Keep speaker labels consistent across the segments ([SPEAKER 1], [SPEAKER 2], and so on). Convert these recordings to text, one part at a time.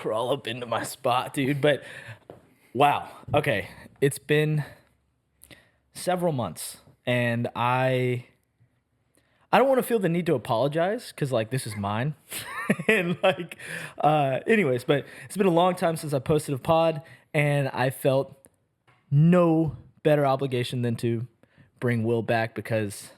[SPEAKER 1] crawl up into my spot, dude. But wow. Okay. It's been several months, and I don't want to feel the need to apologize because like this is mine. And like anyways, but it's been a long time since I posted a pod, and I felt no better obligation than to bring Will back because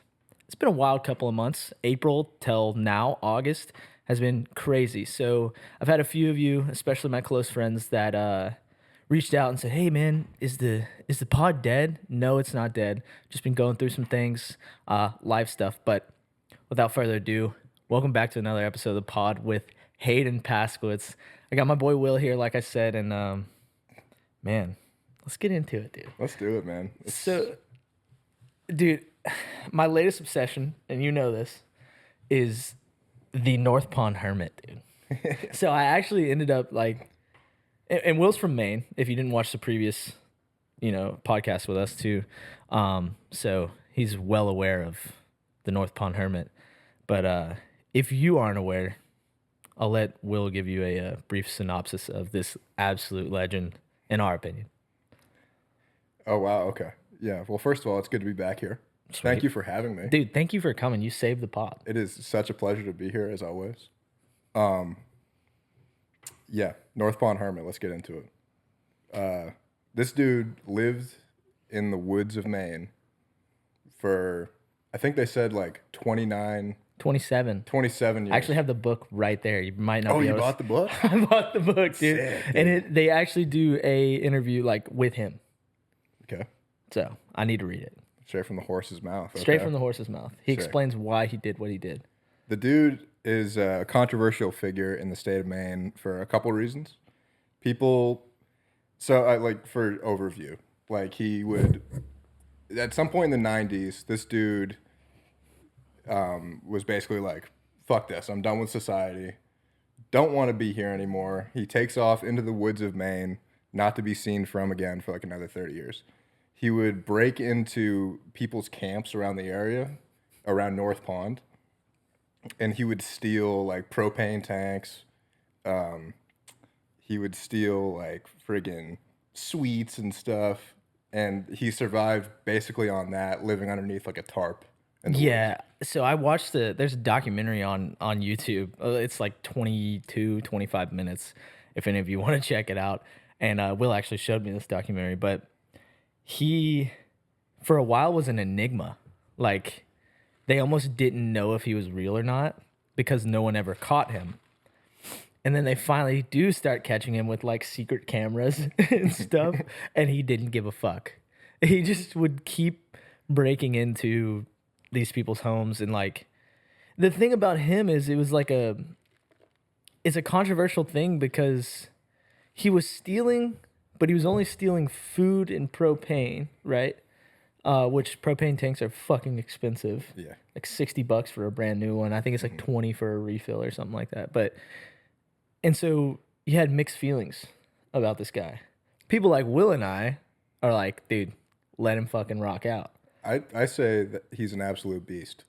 [SPEAKER 1] it's been a wild couple of months. April till now, August, has been crazy. So I've had a few of you, especially my close friends, that reached out and said, "Hey man, is the pod dead?" No, it's not dead. Just been going through some things, live stuff. But without further ado, welcome back to another episode of the pod with Hadyn Paszkiewicz. I got my boy Will here, like I said, and man, let's get into it, dude.
[SPEAKER 2] Let's do it, man.
[SPEAKER 1] So, dude, my latest obsession, and you know this, is the North Pond hermit, dude. So I actually ended up like, and Will's from Maine. If you didn't watch the previous, podcast with us too, so he's well aware of the North Pond hermit. But if you aren't aware, I'll let Will give you a brief synopsis of this absolute legend, in our opinion.
[SPEAKER 2] Oh, wow. Okay. Yeah. Well, first of all, it's good to be back here.
[SPEAKER 1] Sweet.
[SPEAKER 2] Thank you for having me.
[SPEAKER 1] Dude, thank you for coming. You saved the pod.
[SPEAKER 2] It is such a pleasure to be here, as always. Yeah. North Pond Hermit. Let's get into it. This dude lived in the woods of Maine for, I think they said like 27 years.
[SPEAKER 1] I actually have the book right there. You might not be able
[SPEAKER 2] you bought the book?
[SPEAKER 1] I bought the book, dude.
[SPEAKER 2] Sick, dude.
[SPEAKER 1] And they actually do a interview like with him.
[SPEAKER 2] Okay.
[SPEAKER 1] So I need to read it.
[SPEAKER 2] Straight from the horse's mouth.
[SPEAKER 1] Straight
[SPEAKER 2] Okay.
[SPEAKER 1] from the horse's mouth. He explains why he did what he did.
[SPEAKER 2] The dude is a controversial figure in the state of Maine for a couple reasons. People, for overview, like he would, at some point in the 90s, this dude was basically like, fuck this, I'm done with society, don't want to be here anymore. He takes off into the woods of Maine, not to be seen from again for like another 30 years. He would break into people's camps around the area, around North Pond, and he would steal like propane tanks. He would steal like friggin' sweets and stuff. And he survived basically on that, living underneath like a tarp.
[SPEAKER 1] Yeah. So I watched there's a documentary on YouTube. It's like 22, 25 minutes if any of you want to check it out. And Will actually showed me this documentary, but he, for a while, was an enigma. Like, they almost didn't know if he was real or not because no one ever caught him. And then they finally do start catching him with, like, secret cameras and stuff, and he didn't give a fuck. He just would keep breaking into these people's homes. And, like, the thing about him is it's a controversial thing because he was stealing, but he was only stealing food and propane, right? Which propane tanks are fucking expensive.
[SPEAKER 2] Yeah.
[SPEAKER 1] Like $60 for a brand new one. I think it's like 20 for a refill or something like that. And so you had mixed feelings about this guy. People like Will and I are like, dude, let him fucking rock out.
[SPEAKER 2] I say that he's an absolute beast.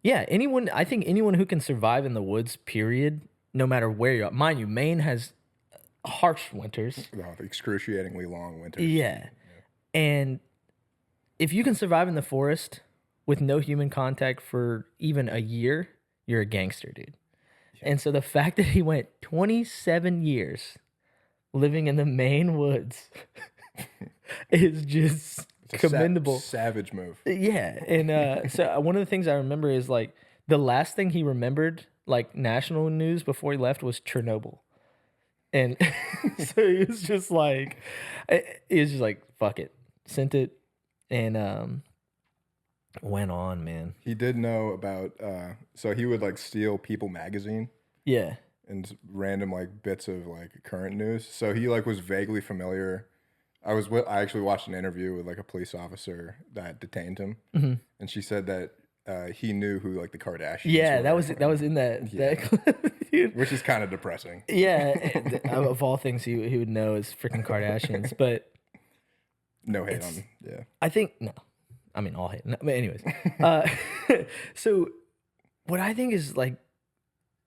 [SPEAKER 1] Yeah, I think anyone who can survive in the woods, period, no matter where you're at. Mind you, Maine has harsh winters.
[SPEAKER 2] Oh, excruciatingly long winters.
[SPEAKER 1] Yeah. And if you can survive in the forest with no human contact for even a year, you're a gangster, dude. Yeah. And so the fact that he went 27 years living in the Maine woods is just commendable.
[SPEAKER 2] Savage move.
[SPEAKER 1] Yeah. And so one of the things I remember is like the last thing he remembered, like national news before he left, was Chernobyl. And so he was just like, fuck it, sent it, and went on, man.
[SPEAKER 2] He did know about, so he would like steal People magazine.
[SPEAKER 1] Yeah.
[SPEAKER 2] And random like bits of like current news. So he like was vaguely familiar. I actually watched an interview with like a police officer that detained him, and she said that he knew who like the Kardashians.
[SPEAKER 1] Yeah,
[SPEAKER 2] were.
[SPEAKER 1] that was in that clip.
[SPEAKER 2] Dude. Which is kind of depressing.
[SPEAKER 1] Yeah, of all things he would know is freaking Kardashians, but
[SPEAKER 2] no hate on. Yeah,
[SPEAKER 1] I think no, I mean all hate. No, but anyways, so what I think is like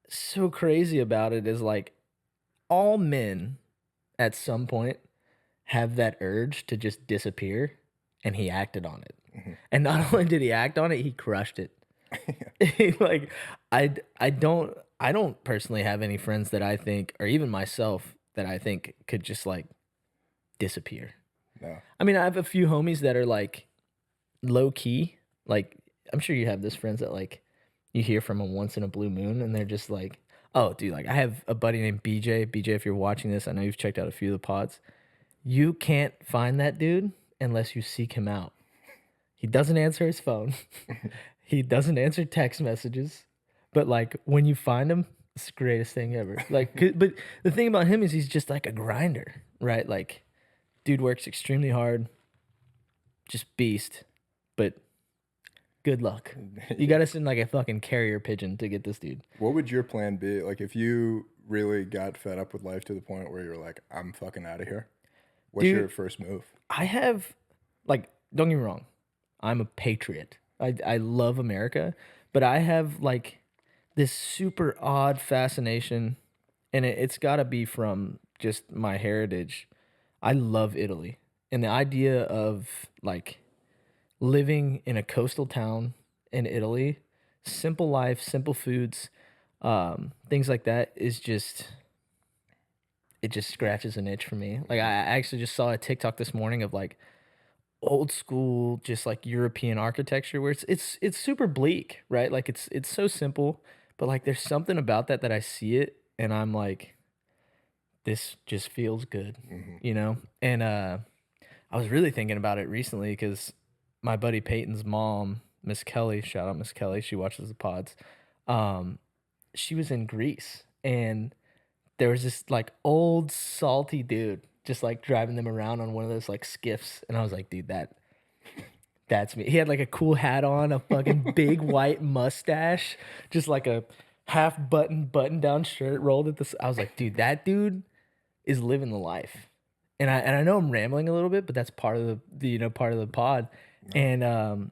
[SPEAKER 1] so crazy about it is like all men at some point have that urge to just disappear, and he acted on it. And not only did he act on it, he crushed it. Like I don't personally have any friends that I think, or even myself, that I think could just like disappear.
[SPEAKER 2] No.
[SPEAKER 1] I mean, I have a few homies that are like low key. Like I'm sure you have those friends that like you hear from them once in a blue moon, and they're just like, oh, dude, like I have a buddy named BJ. BJ, if you're watching this, I know you've checked out a few of the pods. You can't find that dude unless you seek him out. He doesn't answer his phone. He doesn't answer text messages. But like when you find him, it's the greatest thing ever. Like, but the thing about him is he's just like a grinder, right? Like, dude works extremely hard, just beast. But good luck. You gotta send like a fucking carrier pigeon to get this dude.
[SPEAKER 2] What would your plan be? Like if you really got fed up with life to the point where you're like, I'm fucking out of here. What's
[SPEAKER 1] Dude,
[SPEAKER 2] your first move?
[SPEAKER 1] I have, like, don't get me wrong, I'm a patriot. I love America, but I have like this super odd fascination, and it's got to be from just my heritage. I love Italy, and the idea of like living in a coastal town in Italy, simple life, simple foods, things like that is just it just scratches an itch for me. Like I actually just saw a TikTok this morning of like old school, just like European architecture where it's super bleak, right? Like it's so simple, but like there's something about that I see it and I'm like, this just feels good, you know? And I was really thinking about it recently because my buddy Peyton's mom, Miss Kelly, shout out Miss Kelly, she watches the pods. She was in Greece and there was this like old salty dude just like driving them around on one of those like skiffs, and I was like, dude, that's me. He had like a cool hat on, a fucking big white mustache, just like a half button down shirt rolled at this. I was like, dude, that dude is living the life. And I know I'm rambling a little bit, but that's part of the part of the pod. And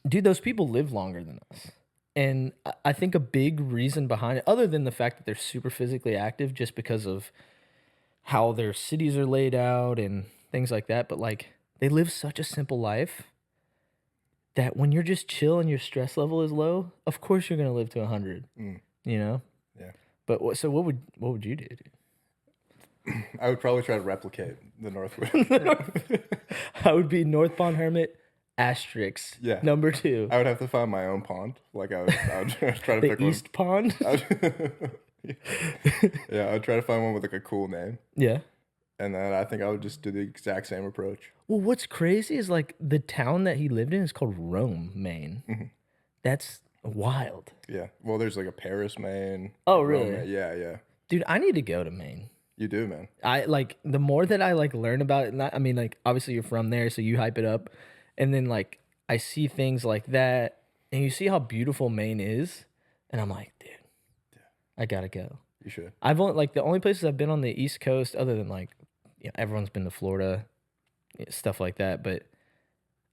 [SPEAKER 1] dude, those people live longer than us. And I think a big reason behind it, other than the fact that they're super physically active just because of how their cities are laid out and things like that, but like they live such a simple life that when you're just chill and your stress level is low, of course you're gonna live to 100. You know?
[SPEAKER 2] Yeah.
[SPEAKER 1] But so what would you do, dude?
[SPEAKER 2] I would probably try to replicate the Northwood.
[SPEAKER 1] I would be North Pond Hermit asterisk.
[SPEAKER 2] Yeah.
[SPEAKER 1] Number 2.
[SPEAKER 2] I would have to find my own pond. Like I would try to
[SPEAKER 1] The
[SPEAKER 2] pick
[SPEAKER 1] East Pond.
[SPEAKER 2] Yeah, I'd try to find one with like a cool name.
[SPEAKER 1] Yeah.
[SPEAKER 2] And then I think I would just do the exact same approach.
[SPEAKER 1] Well, what's crazy is like the town that he lived in is called Rome, Maine. That's wild.
[SPEAKER 2] Yeah. Well, there's like a Paris, Maine.
[SPEAKER 1] Oh, really?
[SPEAKER 2] Rome, yeah.
[SPEAKER 1] Dude, I need to go to Maine.
[SPEAKER 2] You do, man.
[SPEAKER 1] I like the more that I like learn about it. I mean, like obviously you're from there, so you hype it up, and then like I see things like that, and you see how beautiful Maine is, and I'm like, dude, I gotta go.
[SPEAKER 2] You should.
[SPEAKER 1] I've only like the only places I've been on the East Coast, other than like, everyone's been to Florida, stuff like that, but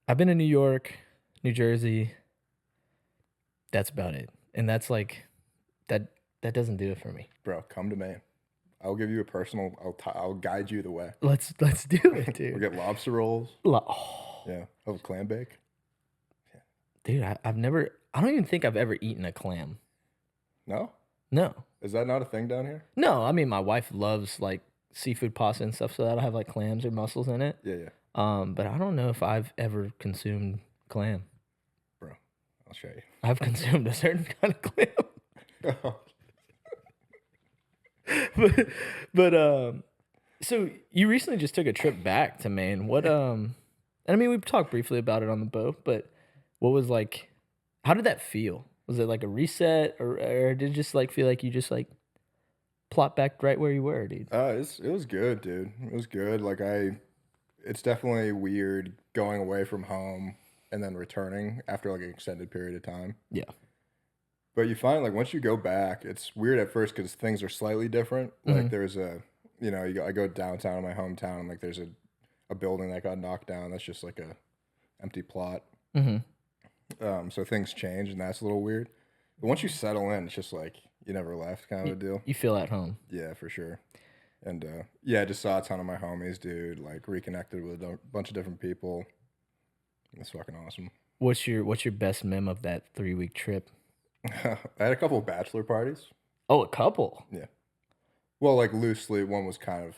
[SPEAKER 1] I've been to New York, New Jersey. That's about it, and that's like that doesn't do it for me.
[SPEAKER 2] Bro, come to Maine. I'll give you a personal. I'll guide you the way.
[SPEAKER 1] Let's do it, dude.
[SPEAKER 2] We'll get lobster rolls.
[SPEAKER 1] Oh,
[SPEAKER 2] Yeah. Oh, clam bake.
[SPEAKER 1] dude, I don't even think I've ever eaten a clam.
[SPEAKER 2] No.
[SPEAKER 1] No.
[SPEAKER 2] Is that not a thing down here?
[SPEAKER 1] No, I mean my wife loves like seafood pasta and stuff, so that'll have like clams or mussels in it.
[SPEAKER 2] Yeah.
[SPEAKER 1] But I don't know if I've ever consumed clam.
[SPEAKER 2] Bro, I'll show you.
[SPEAKER 1] I've consumed a certain kind of clam. but so you recently just took a trip back to Maine. What and I mean we've talked briefly about it on the boat, but what was like, how did that feel? Was it like a reset, or did it just like feel like you just like plot back right where you were, dude?
[SPEAKER 2] It was good, dude. It was good. Like it's definitely weird going away from home and then returning after like an extended period of time.
[SPEAKER 1] Yeah.
[SPEAKER 2] But you find like once you go back, it's weird at first because things are slightly different. Like there's I go downtown in my hometown and like there's a building that got knocked down. That's just like a empty plot. So things change and that's a little weird. But once you settle in, it's just like you never left kind of a deal.
[SPEAKER 1] You feel at home.
[SPEAKER 2] Yeah, for sure. And yeah, I just saw a ton of my homies, dude. Like reconnected with a bunch of different people. It's fucking awesome.
[SPEAKER 1] What's your best mem of that 3-week trip?
[SPEAKER 2] I had a couple of bachelor parties.
[SPEAKER 1] Oh, a couple.
[SPEAKER 2] Yeah. Well, like loosely, one was kind of,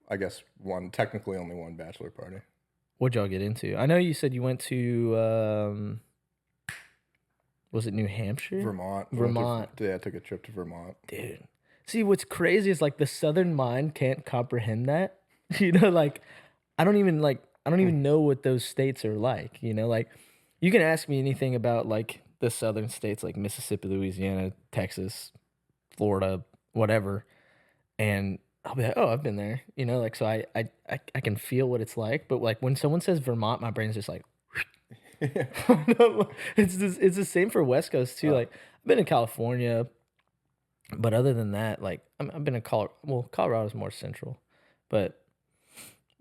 [SPEAKER 2] I guess, technically only one bachelor party.
[SPEAKER 1] What'd y'all get into? I know you said you went to, was it New Hampshire?
[SPEAKER 2] Vermont.
[SPEAKER 1] Vermont.
[SPEAKER 2] Yeah, I took a trip to Vermont.
[SPEAKER 1] Dude. See, what's crazy is like the Southern mind can't comprehend that. You know, like I don't even know what those states are like. You know, like you can ask me anything about like the Southern states like Mississippi, Louisiana, Texas, Florida, whatever, and I'll be like, oh, I've been there. You know, like so I can feel what it's like. But like when someone says Vermont, my brain's just like it's the same for West Coast too. Like I've been in California, but other than that, like I've been in Colorado. Well, Colorado's more central, but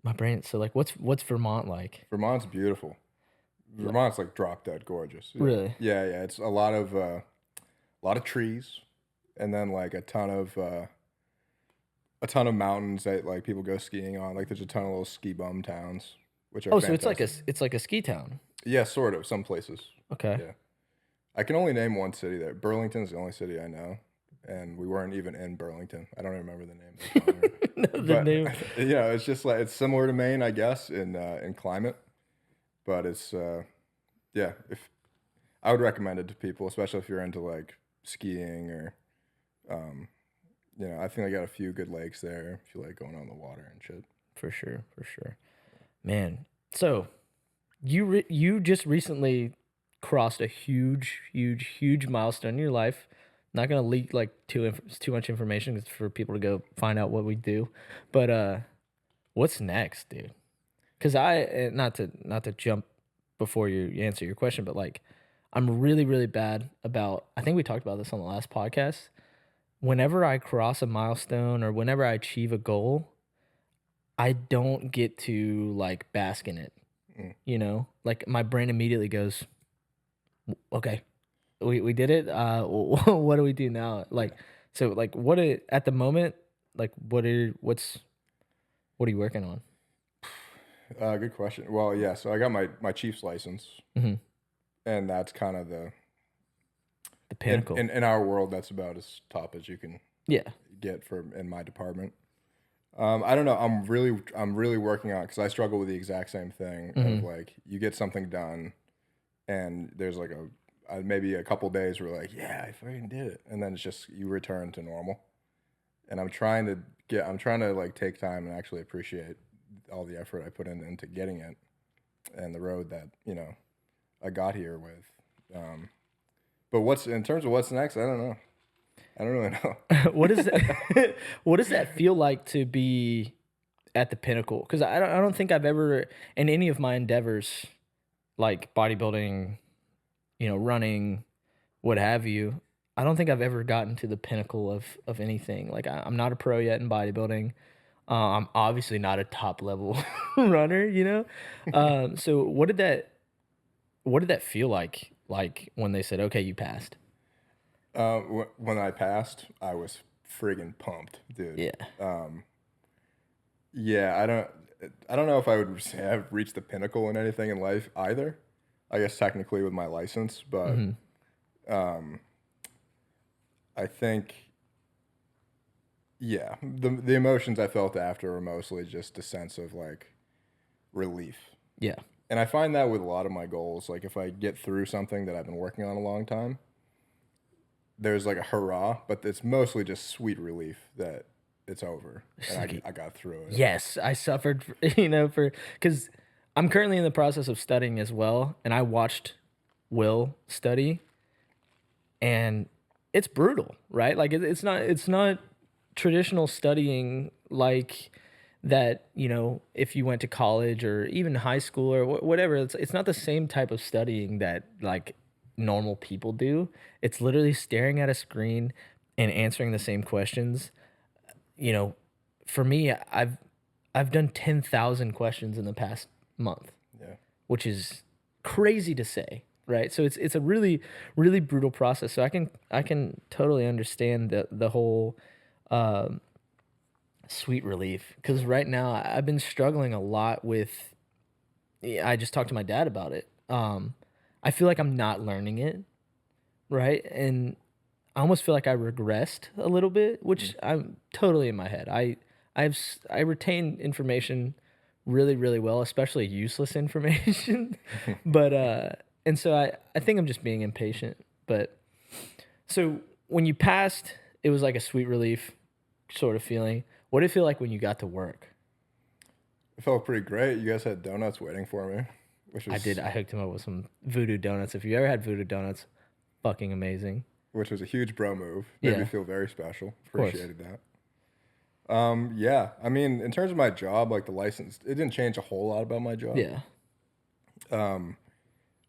[SPEAKER 1] my brain. So like, what's Vermont like?
[SPEAKER 2] Vermont's beautiful. Vermont's like drop dead gorgeous. Yeah.
[SPEAKER 1] Really?
[SPEAKER 2] Yeah, yeah. It's a lot of trees, and then like a ton of mountains that like people go skiing on. Like there's a ton of little ski bum towns, which are
[SPEAKER 1] Oh,
[SPEAKER 2] fantastic.
[SPEAKER 1] so it's like a ski town.
[SPEAKER 2] Yeah, sort of. Some places.
[SPEAKER 1] Okay.
[SPEAKER 2] Yeah. I can only name one city there. Burlington's the only city I know, and we weren't even in Burlington. I don't remember the name of the town.
[SPEAKER 1] The name.
[SPEAKER 2] You know, it's just like it's similar to Maine, I guess, in climate, but it's yeah. If I would recommend it to people, especially if you're into like skiing or, you know, I think I got a few good lakes there if you like going on the water and shit.
[SPEAKER 1] For sure, man. So you just recently crossed a huge milestone in your life. Not gonna leak like too much information for people to go find out what we do, but what's next, dude? Because not to jump before you answer your question, but like I'm really bad about. I think we talked about this on the last podcast. Whenever I cross a milestone or whenever I achieve a goal, I don't get to like bask in it. You know, like my brain immediately goes, okay, we did it. What do we do now? Like, so like at the moment, like what are you working on?
[SPEAKER 2] Good question. Well, yeah. So I got my Chiefs license,
[SPEAKER 1] Mm-hmm.
[SPEAKER 2] and that's kind of
[SPEAKER 1] The pinnacle.
[SPEAKER 2] in our world. That's about as top as you can
[SPEAKER 1] Yeah.
[SPEAKER 2] get in my department. I don't know. I'm really working on it because I struggle with the exact same thing. Of like you get something done, and there's like maybe a couple days where like I fucking did it, and then it's just you return to normal. And I'm trying to like take time and actually appreciate all the effort I put into getting it, and the road that I got here with. But in terms of what's next, I don't know. I don't really know.
[SPEAKER 1] What does that feel like to be at the pinnacle? Because I don't think I've ever in any of my endeavors, like bodybuilding, running, what have you. I don't think I've ever gotten to the pinnacle of anything. Like I'm not a pro yet in bodybuilding. I'm obviously not a top level runner. So what did that feel like? Like when they said, "Okay, you passed."
[SPEAKER 2] When I passed, I was friggin' pumped, dude.
[SPEAKER 1] Yeah.
[SPEAKER 2] Yeah, I don't know if I would say I've reached the pinnacle in anything in life either. I guess technically with my license, but I think the emotions I felt after were mostly just a sense of like relief.
[SPEAKER 1] Yeah.
[SPEAKER 2] And I find that with a lot of my goals, like if I get through something that I've been working on a long time, there's like a hurrah, but it's mostly just sweet relief that it's over and I got through it.
[SPEAKER 1] Yes, I suffered, because I'm currently in the process of studying as well, and I watched Will study, and it's brutal, right? Like it's not traditional studying like that. If you went to college or even high school or whatever, it's not the same type of studying that like normal people do. It's literally staring at a screen and answering the same questions. For me, I've done 10,000 questions in the past month.
[SPEAKER 2] Yeah.
[SPEAKER 1] Which is crazy to say. right? So it's a really really brutal process. So I can totally understand the whole sweet relief, because right now I've been struggling a lot with. Yeah, I just talked to my dad about it. I feel like I'm not learning it, right? And I almost feel like I regressed a little bit, which I'm totally in my head. I retain information really really well, especially useless information. But and so I think I'm just being impatient. But so when you passed, it was like a sweet relief sort of feeling. What did it feel like when you got to work?
[SPEAKER 2] It felt pretty great. You guys had donuts waiting for me, which
[SPEAKER 1] I
[SPEAKER 2] was
[SPEAKER 1] did. I hooked him up with some voodoo donuts. If you ever had voodoo donuts, fucking amazing.
[SPEAKER 2] which was a huge bro move. Made me
[SPEAKER 1] Yeah,
[SPEAKER 2] feel very special.
[SPEAKER 1] of course.
[SPEAKER 2] Appreciated that. Yeah. I mean, in terms of my job, like the license, it didn't change a whole lot about my job.
[SPEAKER 1] Yeah.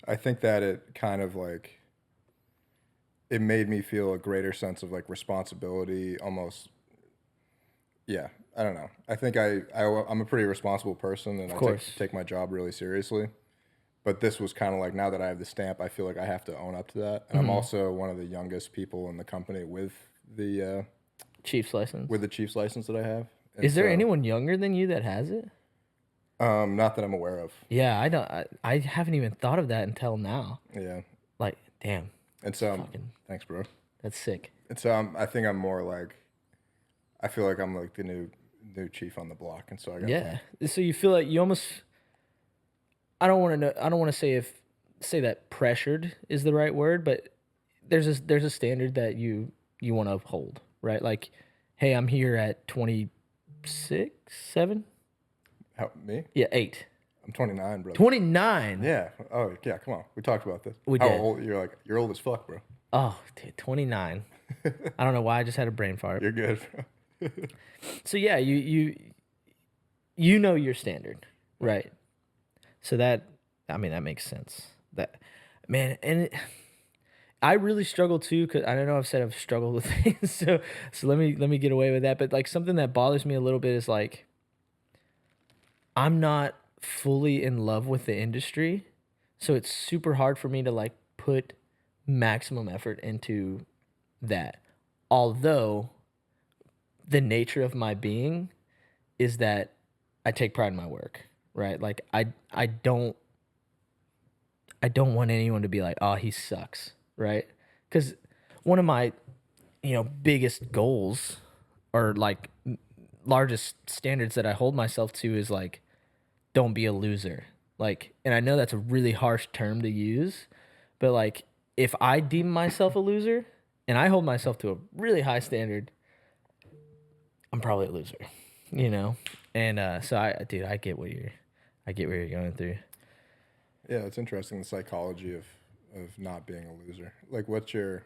[SPEAKER 2] I think that it kind of like it made me feel a greater sense of like responsibility, almost. Yeah, I don't know. I think I'm a pretty responsible person, and
[SPEAKER 1] Of
[SPEAKER 2] I
[SPEAKER 1] course.
[SPEAKER 2] take my job really seriously. But this was kind of like, now that I have the stamp, I feel like I have to own up to that. And I'm also one of the youngest people in the company the
[SPEAKER 1] Chiefs license.
[SPEAKER 2] with the Chiefs license that I have. And
[SPEAKER 1] Is there
[SPEAKER 2] so,
[SPEAKER 1] anyone younger than you that has it?
[SPEAKER 2] not that I'm aware of.
[SPEAKER 1] Yeah, I don't. I haven't even thought of that until now.
[SPEAKER 2] Yeah.
[SPEAKER 1] Like, damn,
[SPEAKER 2] And so,
[SPEAKER 1] fucking,
[SPEAKER 2] thanks, bro.
[SPEAKER 1] that's sick.
[SPEAKER 2] And so I think I'm more like, I feel like I'm like the new chief on the block, and so I got
[SPEAKER 1] Yeah. So you feel like you almost. I don't want to know. I don't want to say that pressured is the right word, but there's a standard that you want to uphold, right? Like, hey, I'm here at 26, 7,
[SPEAKER 2] how, me.
[SPEAKER 1] yeah, 8,
[SPEAKER 2] I'm 29, brother.
[SPEAKER 1] 29.
[SPEAKER 2] Yeah. Oh yeah. Come on. We talked about this.
[SPEAKER 1] We
[SPEAKER 2] How
[SPEAKER 1] did.
[SPEAKER 2] old? You're like, you're old as fuck, bro.
[SPEAKER 1] Oh, dude, 29. I don't know why I just had a brain fart.
[SPEAKER 2] You're good, bro.
[SPEAKER 1] So yeah, you know your standard, right? So that, I mean, that makes sense. That, man, and I really struggle too, because I don't know, I've said I've struggled with things. So let me get away with that. But like something that bothers me a little bit is like I'm not fully in love with the industry, so it's super hard for me to like put maximum effort into that. Although the nature of my being is that I take pride in my work, right? Like I don't want anyone to be like, "Oh, he sucks," right? Cuz one of my, biggest goals, or like largest standards that I hold myself to, is like, don't be a loser. Like, and I know that's a really harsh term to use, but like if I deem myself a loser and I hold myself to a really high standard, I'm probably a loser, you know? And so dude, I get what you're going through.
[SPEAKER 2] Yeah, it's interesting, the psychology of not being a loser. Like, what's your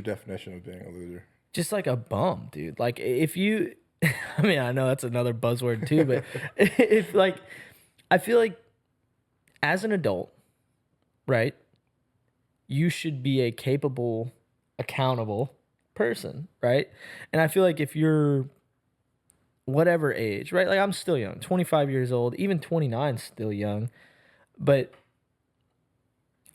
[SPEAKER 2] definition of being a loser?
[SPEAKER 1] Just like a bum, dude. Like if you, I mean, I know that's another buzzword too, but if like, I feel like as an adult, right, you should be a capable, accountable person, right? And I feel like if you're whatever age, right? Like I'm still young, 25 years old, even 29 's still young, but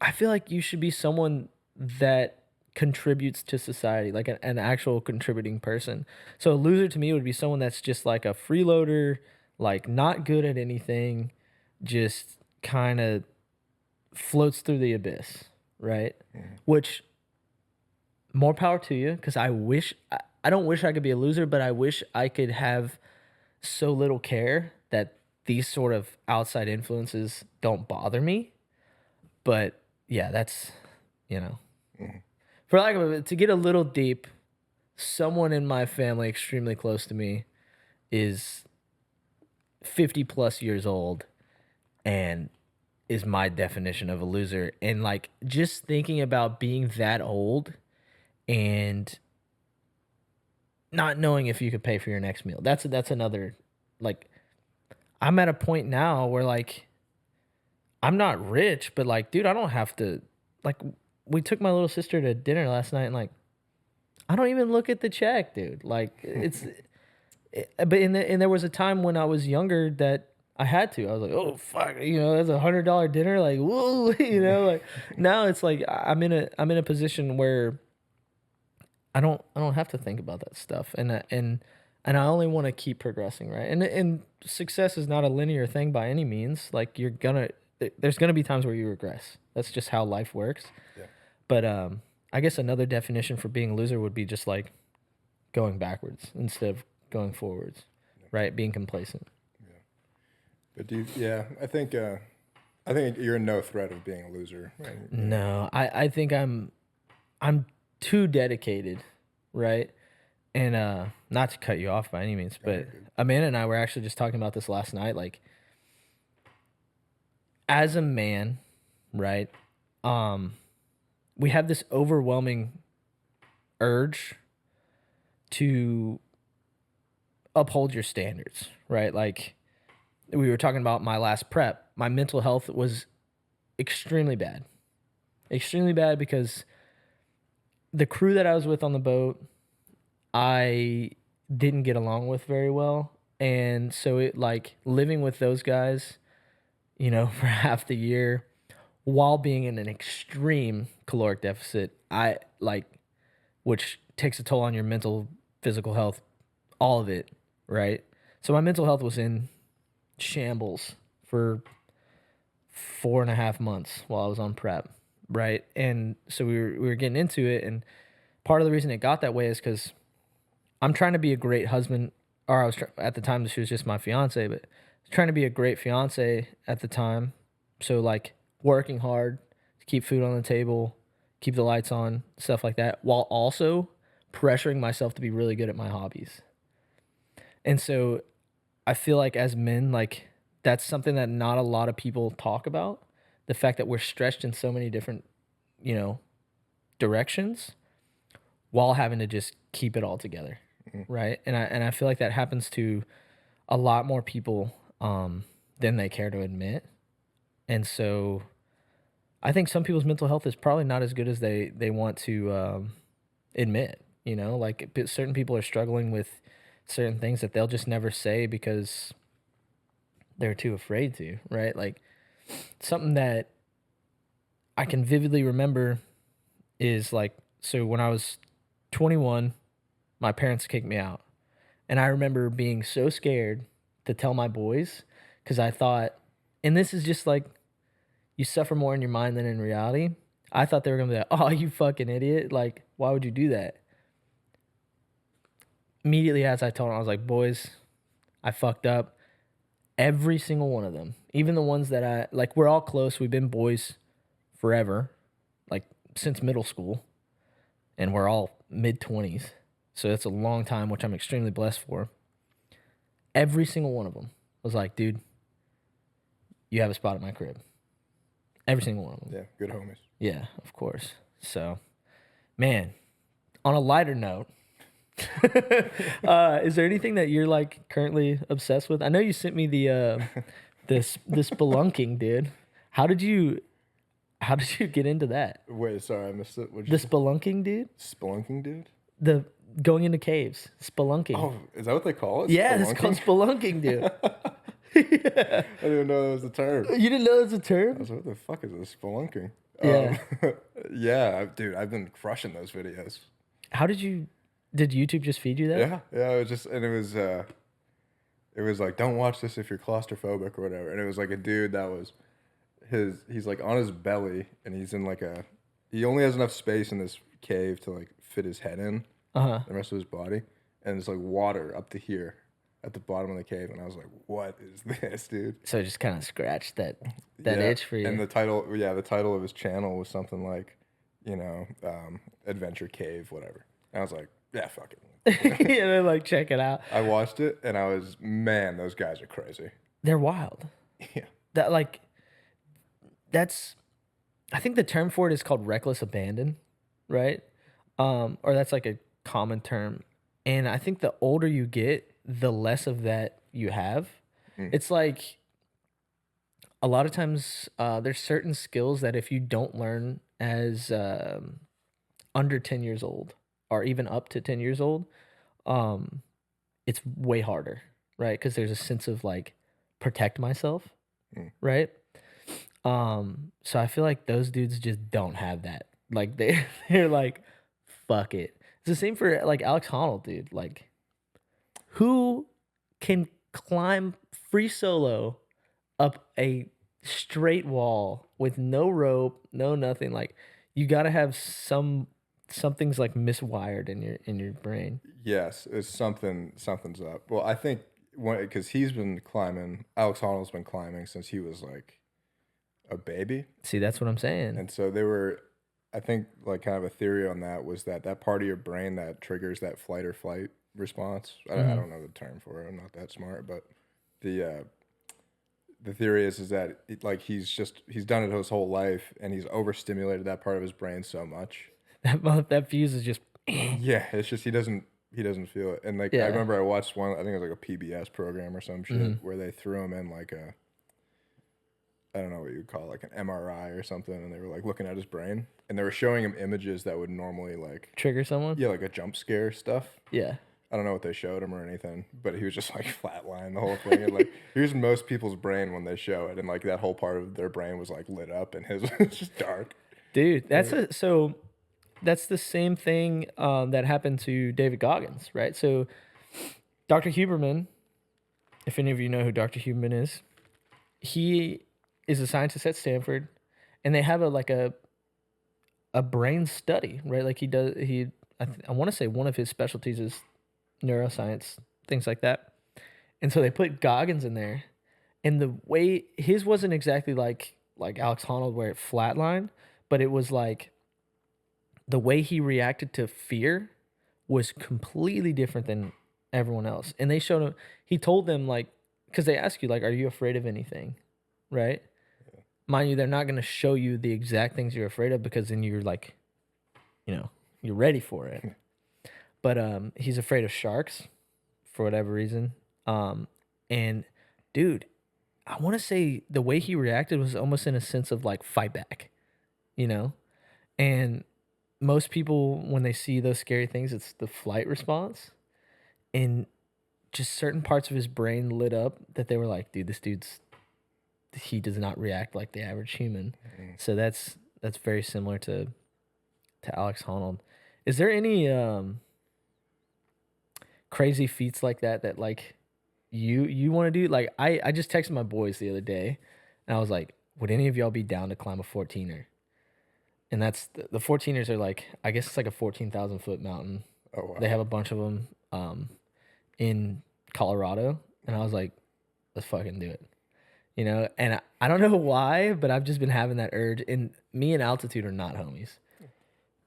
[SPEAKER 1] I feel like you should be someone that contributes to society, like an actual contributing person. So a loser to me would be someone that's just like a freeloader, like not good at anything, just kind of floats through the abyss, right? Which, more power to you, because I don't wish I could be a loser, but I wish I could have so little care that these sort of outside influences don't bother me. But yeah, that's, you know, for lack of to get a little deep, someone in my family extremely close to me is 50 plus years old and is my definition of a loser. And like just thinking about being that old and not knowing if you could pay for your next meal. That's another, like, I'm at a point now where like I'm not rich, but like, dude, I don't have to, like, we took my little sister to dinner last night and like I don't even look at the check, dude. Like but and there was a time when I was younger that I had to. I was like, oh fuck, that's $100 dinner. Like, whoa, like now it's like I'm in a position where I don't have to think about that stuff, and I only want to keep progressing, right? And success is not a linear thing by any means. Like there's gonna be times where you regress. That's just how life works.
[SPEAKER 2] Yeah.
[SPEAKER 1] But I guess another definition for being a loser would be just like going backwards instead of going forwards, right? Being complacent.
[SPEAKER 2] But I think you're in no threat of being a loser. Right?
[SPEAKER 1] No, I think I'm too dedicated, right? And not to cut you off by any means, but Amanda and I were actually just talking about this last night. Like, as a man, right? We have this overwhelming urge to uphold your standards, right? Like, we were talking about my last prep. My mental health was extremely bad. Extremely bad because the crew that I was with on the boat, I didn't get along with very well. And so it like living with those guys, for half the year while being in an extreme caloric deficit, I like, which takes a toll on your mental, physical health, all of it, right? So my mental health was in shambles for 4.5 months while I was on prep, right? And so we were getting into it, and part of the reason it got that way is because I'm trying to be a great husband, or at the time she was just my fiance, but I was trying to be a great fiance at the time. So like working hard to keep food on the table, keep the lights on, stuff like that, while also pressuring myself to be really good at my hobbies. And so I feel like as men, like that's something that not a lot of people talk about. The fact that we're stretched in so many different, directions while having to just keep it all together. Right. And I feel like that happens to a lot more people than they care to admit. And so I think some people's mental health is probably not as good as they want to admit, like certain people are struggling with certain things that they'll just never say because they're too afraid to, right? Like something that I can vividly remember is like, so when I was 21, my parents kicked me out. And I remember being so scared to tell my boys because I thought, and this is just like, you suffer more in your mind than in reality. I thought they were going to be like, oh, you fucking idiot. Like, why would you do that? Immediately as I told them, I was like, boys, I fucked up. Every single one of them, even the ones that we're all close. We've been boys forever, like since middle school, and we're all mid-20s. So that's a long time, which I'm extremely blessed for. Every single one of them was like, dude, you have a spot at my crib. Every single one of them.
[SPEAKER 2] Yeah, good homies.
[SPEAKER 1] Yeah, of course. So, man, on a lighter note, is there anything that you're like currently obsessed with? I know you sent me the this spelunking, dude. How did you get into that?
[SPEAKER 2] Wait, sorry, I missed it.
[SPEAKER 1] The spelunking, dude?
[SPEAKER 2] Spelunking, dude?
[SPEAKER 1] The going into caves, spelunking.
[SPEAKER 2] Oh, is that what they call it?
[SPEAKER 1] Yeah, it's called spelunking, dude.
[SPEAKER 2] Yeah. I didn't even know that was a term.
[SPEAKER 1] You didn't know it was a term?
[SPEAKER 2] I was like, what the fuck is this spelunking?
[SPEAKER 1] Yeah.
[SPEAKER 2] Yeah, dude, I've been crushing those videos.
[SPEAKER 1] How did YouTube just feed you that?
[SPEAKER 2] Yeah, it was like, don't watch this if you're claustrophobic or whatever. And it was like a dude that was he's like on his belly and he's in like he only has enough space in this cave to like fit his head in, the rest of his body. And it's like water up to here at the bottom of the cave. And I was like, what is this, dude?
[SPEAKER 1] So it just kind of scratched that itch for you.
[SPEAKER 2] And the title of his channel was something like, Adventure Cave, whatever. And I was like, yeah, fuck it.
[SPEAKER 1] Yeah, they're like, check it out.
[SPEAKER 2] I watched it and I was, man, those guys are crazy.
[SPEAKER 1] They're wild.
[SPEAKER 2] Yeah.
[SPEAKER 1] I think the term for it is called reckless abandon, right? Or that's like a common term. And I think the older you get, the less of that you have. It's like a lot of times there's certain skills that if you don't learn as under 10 years old or even up to 10 years old, it's way harder, right? Because there's a sense of like protect myself, right? So I feel like those dudes just don't have that. Like they're like, fuck it. It's the same for like Alex Honnold, dude. Like, who can climb free solo up a straight wall with no rope, no nothing? Like, you gotta have something's like miswired in your brain.
[SPEAKER 2] Yes, it's something's up. Well, I think because he's been climbing, Alex Honnold's been climbing since he was like a baby,
[SPEAKER 1] See, that's what I'm saying.
[SPEAKER 2] and so they were. I think like kind of a theory on that was that that part of your brain that triggers that flight or flight response. I don't know the term for it. I'm not that smart, but the the theory is that like he's done it his whole life, and he's overstimulated that part of his brain so much.
[SPEAKER 1] That fuse is just
[SPEAKER 2] Yeah, it's just he doesn't feel it. And like I
[SPEAKER 1] yeah.
[SPEAKER 2] remember I watched one, I think it was like a PBS program or some shit where they threw him in like a, I don't know what you'd call it, like an MRI or something, and they were like looking at his brain, and they were showing him images that would normally like,
[SPEAKER 1] Trigger someone?
[SPEAKER 2] yeah, like a jump scare stuff.
[SPEAKER 1] Yeah.
[SPEAKER 2] I don't know what they showed him or anything, but he was just like flatline the whole thing. And like, here's most people's brain when they show it, and like that whole part of their brain was like lit up, and his was just dark.
[SPEAKER 1] Dude, that's the same thing that happened to David Goggins, right? So Dr. Huberman, if any of you know who Dr. Huberman is, he is a scientist at Stanford, and they have a brain study, right? Like I want to say one of his specialties is neuroscience, things like that. And so they put Goggins in there, and the way his wasn't exactly like Alex Honnold where it flatlined, but it was like the way he reacted to fear was completely different than everyone else. And they showed him, he told them, like, because they ask you, like, are you afraid of anything? Right? Mind you, they're not going to show you the exact things you're afraid of because then you're like, you're ready for it. But he's afraid of sharks for whatever reason. And dude, I want to say the way he reacted was almost in a sense of like fight back, you know? And most people, when they see those scary things, it's the flight response. And just certain parts of his brain lit up that they were like, dude, he does not react like the average human. So that's very similar to Alex Honnold. Is there any crazy feats like that like you want to do? Like I just texted my boys the other day, and I was like, would any of y'all be down to climb a 14er? And that's the 14ers are like, I guess it's like a 14,000 foot mountain.
[SPEAKER 2] Oh wow.
[SPEAKER 1] They have a bunch of them in Colorado, and I was like, let's fucking do it. And I don't know why, but I've just been having that urge. And me and altitude are not homies.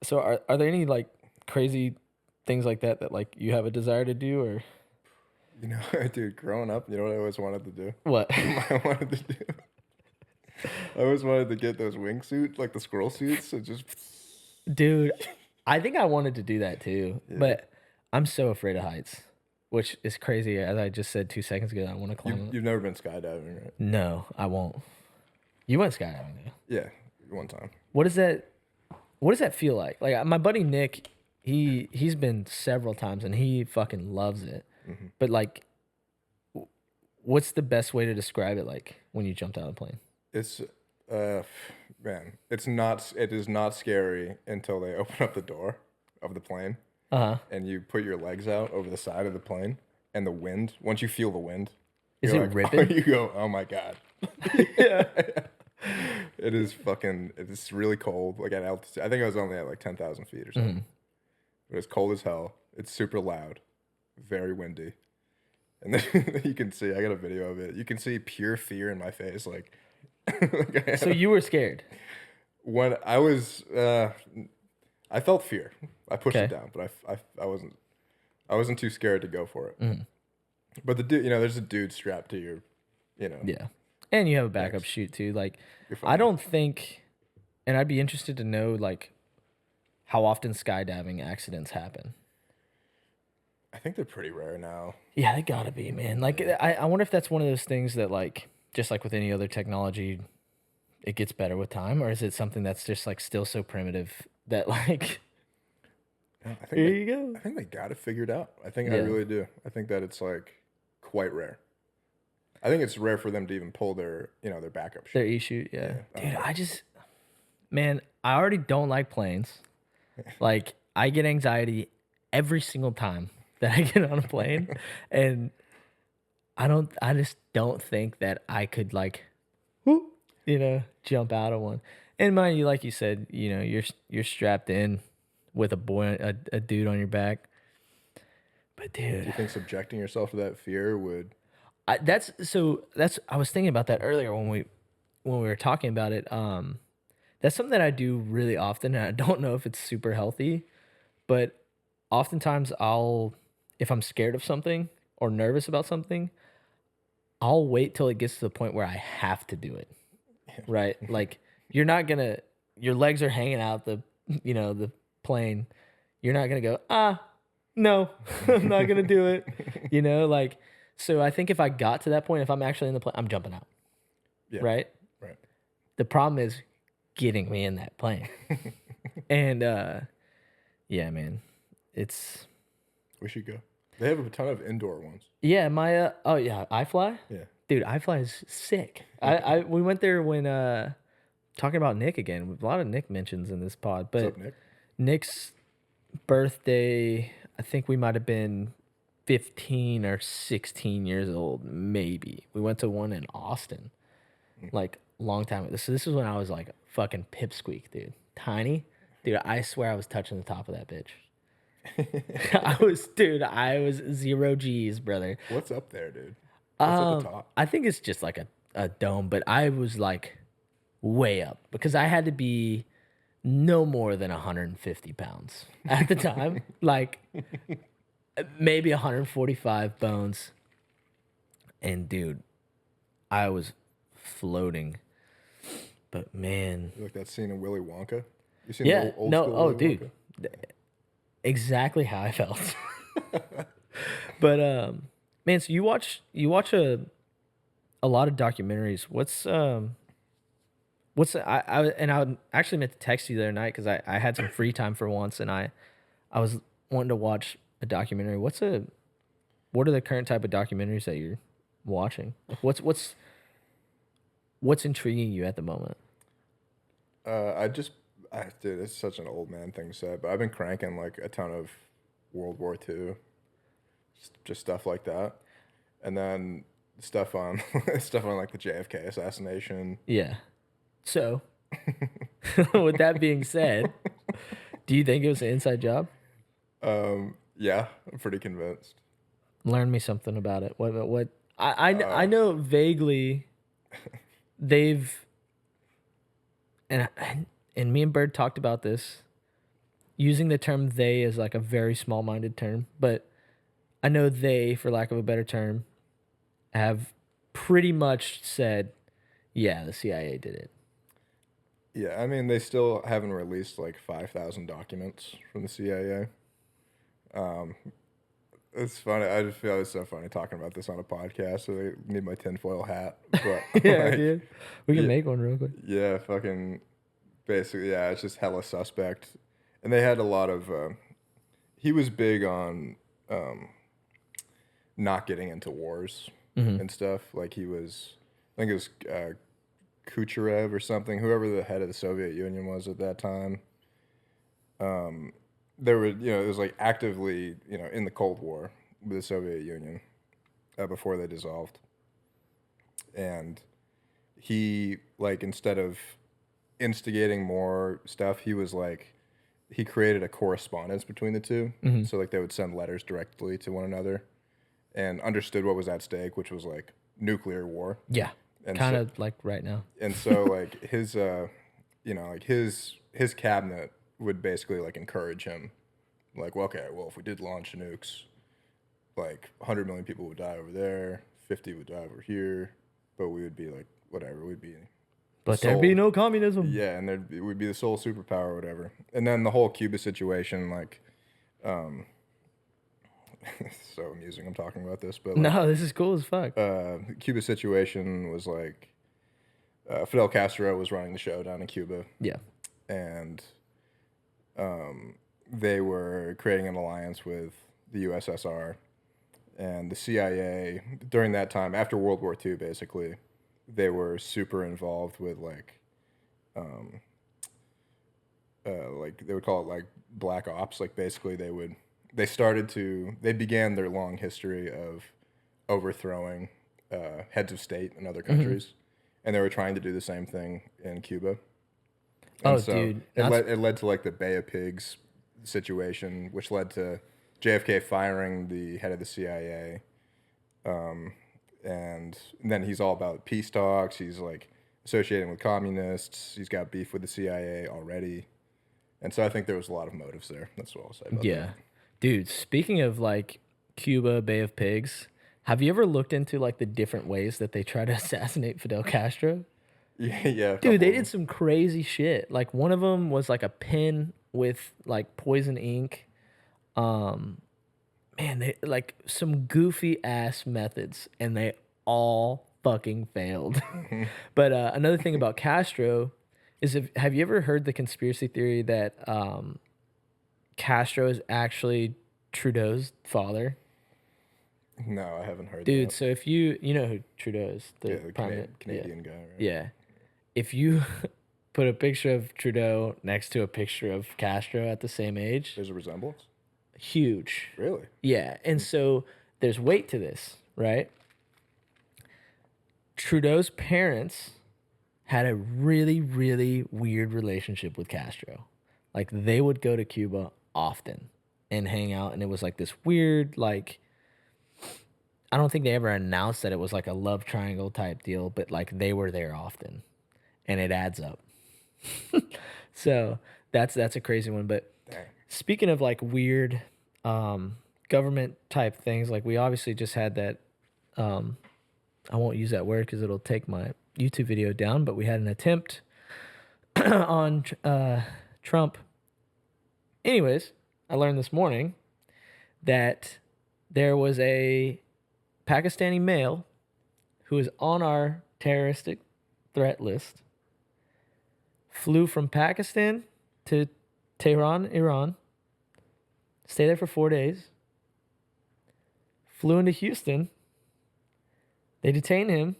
[SPEAKER 1] So are there any like crazy things like that like you have a desire to do, or
[SPEAKER 2] Dude, growing up, you know what I always wanted to do?
[SPEAKER 1] what?
[SPEAKER 2] I wanted to do. I always wanted to get those wingsuits, like the squirrel suits, and just.
[SPEAKER 1] Dude, I think I wanted to do that too, but I'm so afraid of heights, which is crazy. As I just said 2 seconds ago, I want to climb.
[SPEAKER 2] You've never been skydiving, right?
[SPEAKER 1] No, I won't. You went skydiving though.
[SPEAKER 2] Yeah, one time.
[SPEAKER 1] What does that feel like? Like my buddy Nick, he's been several times and he fucking loves it. But like, what's the best way to describe it? Like when you jumped out of the plane?
[SPEAKER 2] It's man, it is not scary until they open up the door of the plane. And you put your legs out over the side of the plane, and the wind, once you feel the wind,
[SPEAKER 1] Is it
[SPEAKER 2] like,
[SPEAKER 1] ripping?
[SPEAKER 2] you go, oh my God.
[SPEAKER 1] Yeah.
[SPEAKER 2] It is really cold, like at altitude. I think I was only at like 10,000 feet or something. But it's cold as hell. It's super loud, very windy. And then you can see, I got a video of it. You can see pure fear in my face. Like
[SPEAKER 1] So you were scared?
[SPEAKER 2] When I was, I felt fear. I pushed it
[SPEAKER 1] Okay.
[SPEAKER 2] down, but I wasn't too scared to go for it. But the dude, there's a dude strapped to your,
[SPEAKER 1] Yeah. And you have a backup chute too. Like,
[SPEAKER 2] You're
[SPEAKER 1] I don't think, and I'd be interested to know like how often skydiving accidents happen.
[SPEAKER 2] I think they're pretty rare now.
[SPEAKER 1] Yeah, they gotta be, man. Like, I wonder if that's one of those things that like, just like with any other technology, it gets better with time, or is it something that's just like still so primitive that like,
[SPEAKER 2] I think
[SPEAKER 1] here
[SPEAKER 2] they,
[SPEAKER 1] you go.
[SPEAKER 2] I think they got it figured out. I
[SPEAKER 1] Yeah.
[SPEAKER 2] really do. I think that it's like quite rare. I think it's rare for them to even pull their their backup
[SPEAKER 1] Their
[SPEAKER 2] chute.
[SPEAKER 1] E-chute, yeah. Dude, man, I already don't like planes. Like, I get anxiety every single time that I get on a plane, and I just don't think that I could, like, whoop, jump out of one. And mind you, like you said, you're strapped in with a dude on your back. But
[SPEAKER 2] Do you
[SPEAKER 1] dude,
[SPEAKER 2] think subjecting yourself to that fear would?
[SPEAKER 1] I was thinking about that earlier when we were talking about it. That's something that I do really often, and I don't know if it's super healthy, but oftentimes if I'm scared of something or nervous about something, I'll wait till it gets to the point where I have to do it. Right? Like, you're not gonna, your legs are hanging out the plane. You're not gonna go, no, I'm not gonna do it. Like, so I think if I got to that point, if I'm actually in the plane, I'm jumping out.
[SPEAKER 2] Yeah.
[SPEAKER 1] Right?
[SPEAKER 2] Right.
[SPEAKER 1] The problem is getting me in that plane. And yeah, man. It's
[SPEAKER 2] We should go. They have a ton of indoor ones.
[SPEAKER 1] yeah, my oh yeah, iFly?
[SPEAKER 2] Yeah.
[SPEAKER 1] Dude, iFly is sick. We went there when talking about Nick again. A lot of Nick mentions in this pod, but
[SPEAKER 2] What's up, Nick?
[SPEAKER 1] Nick's birthday, I think we might have been 15 or 16 years old, maybe. We went to one in Austin, like long time ago. So this is when I was like fucking pipsqueak, dude. Tiny. Dude, I swear I was touching the top of that bitch. I was 0 G's, brother.
[SPEAKER 2] What's up there, dude? What's at the top?
[SPEAKER 1] I think it's just like a dome, but I was like way up because I had to be no more than 150 pounds at the time. Like maybe 145 bones. And dude, I was floating. But man.
[SPEAKER 2] You like that scene in Willy Wonka? You seen
[SPEAKER 1] Yeah.
[SPEAKER 2] the old
[SPEAKER 1] No.
[SPEAKER 2] school
[SPEAKER 1] Oh,
[SPEAKER 2] Willy
[SPEAKER 1] dude.
[SPEAKER 2] Wonka?
[SPEAKER 1] Exactly how I felt. But man, so you watch a lot of documentaries. I actually meant to text you the other night because I had some free time for once, and I was wanting to watch a documentary. What are the current type of documentaries that you're watching? Like what's intriguing you at the moment?
[SPEAKER 2] Dude, it's such an old man thing to say, but I've been cranking like a ton of World War II, just stuff like that, and then stuff on stuff on like the JFK assassination.
[SPEAKER 1] Yeah. So, with that being said, do you think it was an inside job?
[SPEAKER 2] Yeah, I'm pretty convinced.
[SPEAKER 1] Learn me something about it. What I know vaguely they've and me and Bird talked about this using the term they is like a very small-minded term, but I know they, for lack of a better term, have pretty much said, yeah, the CIA did it.
[SPEAKER 2] Yeah, I mean they still haven't released like 5,000 documents from the CIA. It's funny. I just feel it's so funny talking about this on a podcast. So I need my tinfoil hat, but
[SPEAKER 1] Yeah,
[SPEAKER 2] like,
[SPEAKER 1] dude. We can
[SPEAKER 2] yeah,
[SPEAKER 1] make one real quick.
[SPEAKER 2] yeah, fucking basically, yeah. It's just hella suspect, and they had a lot of. He was big on not getting into wars and stuff. Like he was, I think it was Kucherev or something, whoever the head of the Soviet Union was at that time. There were, it was like actively, in the Cold War with the Soviet Union before they dissolved. And he, like, instead of instigating more stuff, he created a correspondence between the two. So, like, they would send letters directly to one another and understood what was at stake, which was, like, nuclear war.
[SPEAKER 1] Yeah.
[SPEAKER 2] And
[SPEAKER 1] Kind of like right now.
[SPEAKER 2] And so, like, his cabinet would basically like encourage him, like, well, okay, well, if we did launch nukes, like 100 million people would die over there, 50 would die over here, but we would be like whatever, we'd be.
[SPEAKER 1] But there'd be no communism.
[SPEAKER 2] Yeah, and it would be the sole superpower or whatever. And then the whole Cuba situation, like, it's so amusing I'm talking about this, but like,
[SPEAKER 1] No, this is cool as fuck.
[SPEAKER 2] Cuba situation was like Fidel Castro was running the show down in Cuba.
[SPEAKER 1] Yeah.
[SPEAKER 2] And they were creating an alliance with the USSR, And the CIA during that time, after World War II, basically, they were super involved with like they would call it like black ops. Like basically, they began their long history of overthrowing heads of state in other countries, and they were trying to do the same thing in Cuba. And
[SPEAKER 1] Oh,
[SPEAKER 2] so
[SPEAKER 1] dude.
[SPEAKER 2] it led to like the Bay of Pigs situation, which led to JFK firing the head of the CIA. And then he's all about peace talks. He's like associating with communists. He's got beef with the CIA already. And so I think there was a lot of motives there. That's what I'll say about
[SPEAKER 1] Yeah.
[SPEAKER 2] that.
[SPEAKER 1] Dude, speaking of like Cuba, Bay of Pigs, have you ever looked into like the different ways that they try to assassinate Fidel Castro?
[SPEAKER 2] Yeah, yeah. a
[SPEAKER 1] Dude, they
[SPEAKER 2] couple
[SPEAKER 1] did some crazy shit. Like one of them was like a pen with like poison ink. Man, they like some goofy ass methods, and they all fucking failed. But another thing about Castro is, have you ever heard the conspiracy theory that Castro is actually Trudeau's father?
[SPEAKER 2] No, I haven't heard
[SPEAKER 1] Dude,
[SPEAKER 2] that.
[SPEAKER 1] so if you know who Trudeau is,
[SPEAKER 2] Yeah, the
[SPEAKER 1] prime
[SPEAKER 2] Canadian guy, right?
[SPEAKER 1] yeah. If you put a picture of Trudeau next to a picture of Castro at the same age,
[SPEAKER 2] There's a resemblance?
[SPEAKER 1] huge.
[SPEAKER 2] Really?
[SPEAKER 1] Yeah. And so there's weight to this, right? Trudeau's parents had a really, really weird relationship with Castro. Like they would go to Cuba often and hang out, and it was like this weird, like, I don't think they ever announced that it was like a love triangle type deal, but like they were there often, and it adds up. So that's a crazy one. But
[SPEAKER 2] Dang.
[SPEAKER 1] speaking of like weird government type things, like we obviously just had that. I won't use that word because it'll take my YouTube video down. But we had an attempt on Trump. Anyways, I learned this morning that there was a Pakistani male who is on our terroristic threat list, flew from Pakistan to Tehran, Iran, stayed there for 4 days, flew into Houston. They detained him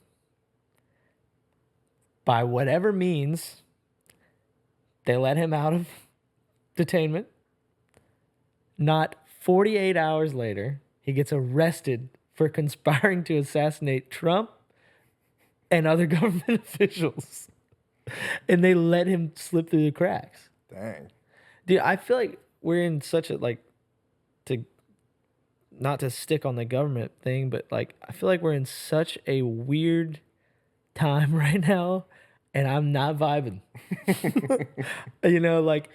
[SPEAKER 1] by whatever means. They let him out of detainment. Not 48 hours later, he gets arrested for conspiring to assassinate Trump and other government officials. And they let him slip through the cracks.
[SPEAKER 2] Dang.
[SPEAKER 1] Dude, I feel like we're in such a, like, to not to stick on the government thing, but like I feel like we're in such a weird time right now, and I'm not vibing. You know, like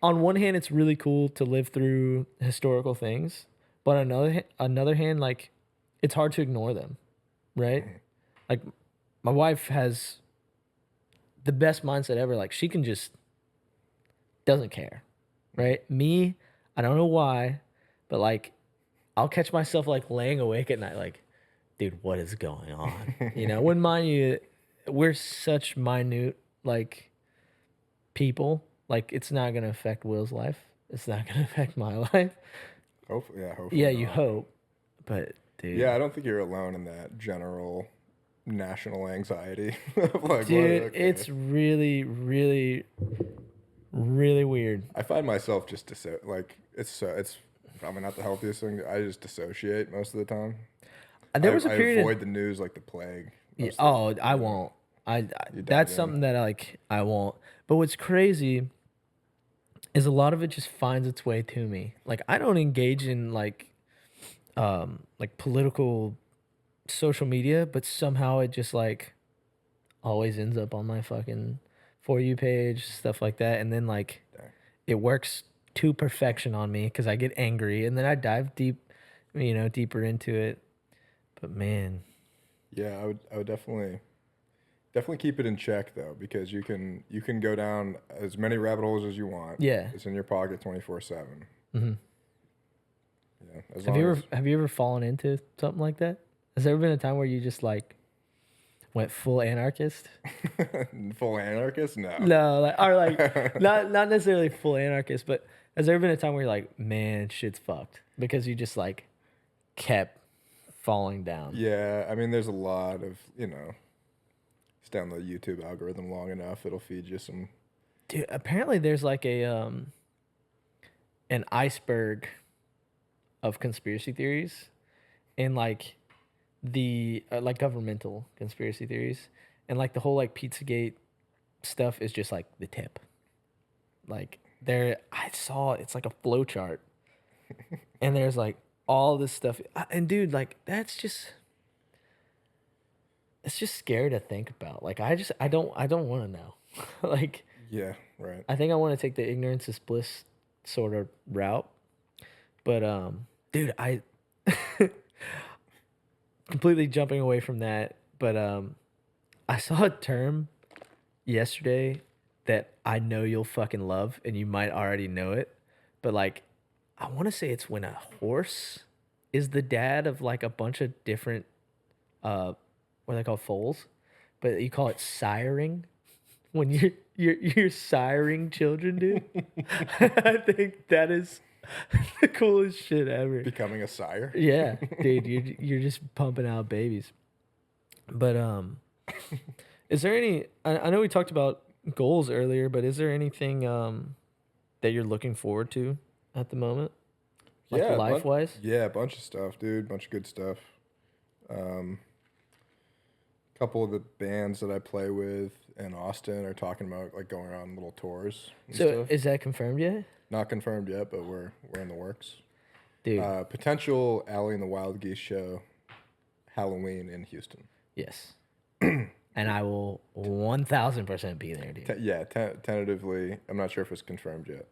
[SPEAKER 1] on one hand, it's really cool to live through historical things, but on another hand, like it's hard to ignore them, right? Like my wife has the best mindset ever. Like she can just doesn't care, right? Me, I don't know why, but like I'll catch myself like laying awake at night, like, dude, what is going on? You know, when mind you, we're such minute like people. Like it's not gonna affect Will's life. It's not gonna affect my life.
[SPEAKER 2] Hopefully, yeah, hopefully.
[SPEAKER 1] Yeah, you
[SPEAKER 2] not.
[SPEAKER 1] hope, but dude,
[SPEAKER 2] Yeah, I don't think you're alone in that general national anxiety. Of like,
[SPEAKER 1] dude,
[SPEAKER 2] okay.
[SPEAKER 1] it's really, really, really weird.
[SPEAKER 2] I find myself just like it's probably not the healthiest thing. I just dissociate most of the time.
[SPEAKER 1] There was a
[SPEAKER 2] I
[SPEAKER 1] period.
[SPEAKER 2] avoid the news like the plague.
[SPEAKER 1] Yeah,
[SPEAKER 2] most of
[SPEAKER 1] oh, I won't. I
[SPEAKER 2] dive
[SPEAKER 1] that's
[SPEAKER 2] in.
[SPEAKER 1] something that I won't. But what's crazy is a lot of it just finds its way to me. Like I don't engage in like political social media, but somehow it just like always ends up on my fucking For You page, stuff like that. And then like
[SPEAKER 2] Dang.
[SPEAKER 1] it works to perfection on me because I get angry and then I dive deeper into it. But man,
[SPEAKER 2] Yeah, I would definitely keep it in check though, because you can go down as many rabbit holes as you want.
[SPEAKER 1] yeah.
[SPEAKER 2] It's in your pocket 24/7.
[SPEAKER 1] Mm-hmm.
[SPEAKER 2] Yeah. As
[SPEAKER 1] Have
[SPEAKER 2] long
[SPEAKER 1] you
[SPEAKER 2] as,
[SPEAKER 1] ever fallen into something like that? Has there ever been a time where you just like went full anarchist?
[SPEAKER 2] full anarchist? No.
[SPEAKER 1] No, like or like not necessarily full anarchist, but has there ever been a time where you're like, man, shit's fucked because you just like kept falling down.
[SPEAKER 2] Yeah, I mean, there's a lot of, stay on the YouTube algorithm long enough, it'll feed you some.
[SPEAKER 1] Dude, apparently there's like an iceberg of conspiracy theories and like the like governmental conspiracy theories, and like the whole like Pizzagate stuff is just like the tip. Like I saw it's like a flow chart, and there's like all this stuff, and dude, like it's just scary to think about. Like I don't want to know. Like
[SPEAKER 2] Yeah, right.
[SPEAKER 1] I think I want to take the ignorance is bliss sort of route, but dude, I completely jumping away from that, but I saw a term yesterday that I know you'll fucking love, and you might already know it, but like I want to say it's when a horse is the dad of like a bunch of different what are they called, foals, but you call it siring when you're siring children, dude. I think that is the coolest shit ever.
[SPEAKER 2] Becoming a sire.
[SPEAKER 1] Yeah, dude, you're just pumping out babies. But is there any? I know we talked about goals earlier, but is there anything that you're looking forward to at the moment, like
[SPEAKER 2] Yeah,
[SPEAKER 1] life wise?
[SPEAKER 2] Yeah, a bunch of stuff, dude. Bunch of good stuff. Couple of the bands that I play with in Austin are talking about like going on little tours and
[SPEAKER 1] So
[SPEAKER 2] stuff.
[SPEAKER 1] is that confirmed yet,
[SPEAKER 2] Not confirmed yet, but we're in the works.
[SPEAKER 1] dude?
[SPEAKER 2] Potential Alley and the Wild Geese show, Halloween in Houston.
[SPEAKER 1] Yes. And I will 1000% be there, dude.
[SPEAKER 2] Tentatively. I'm not sure if it's confirmed yet.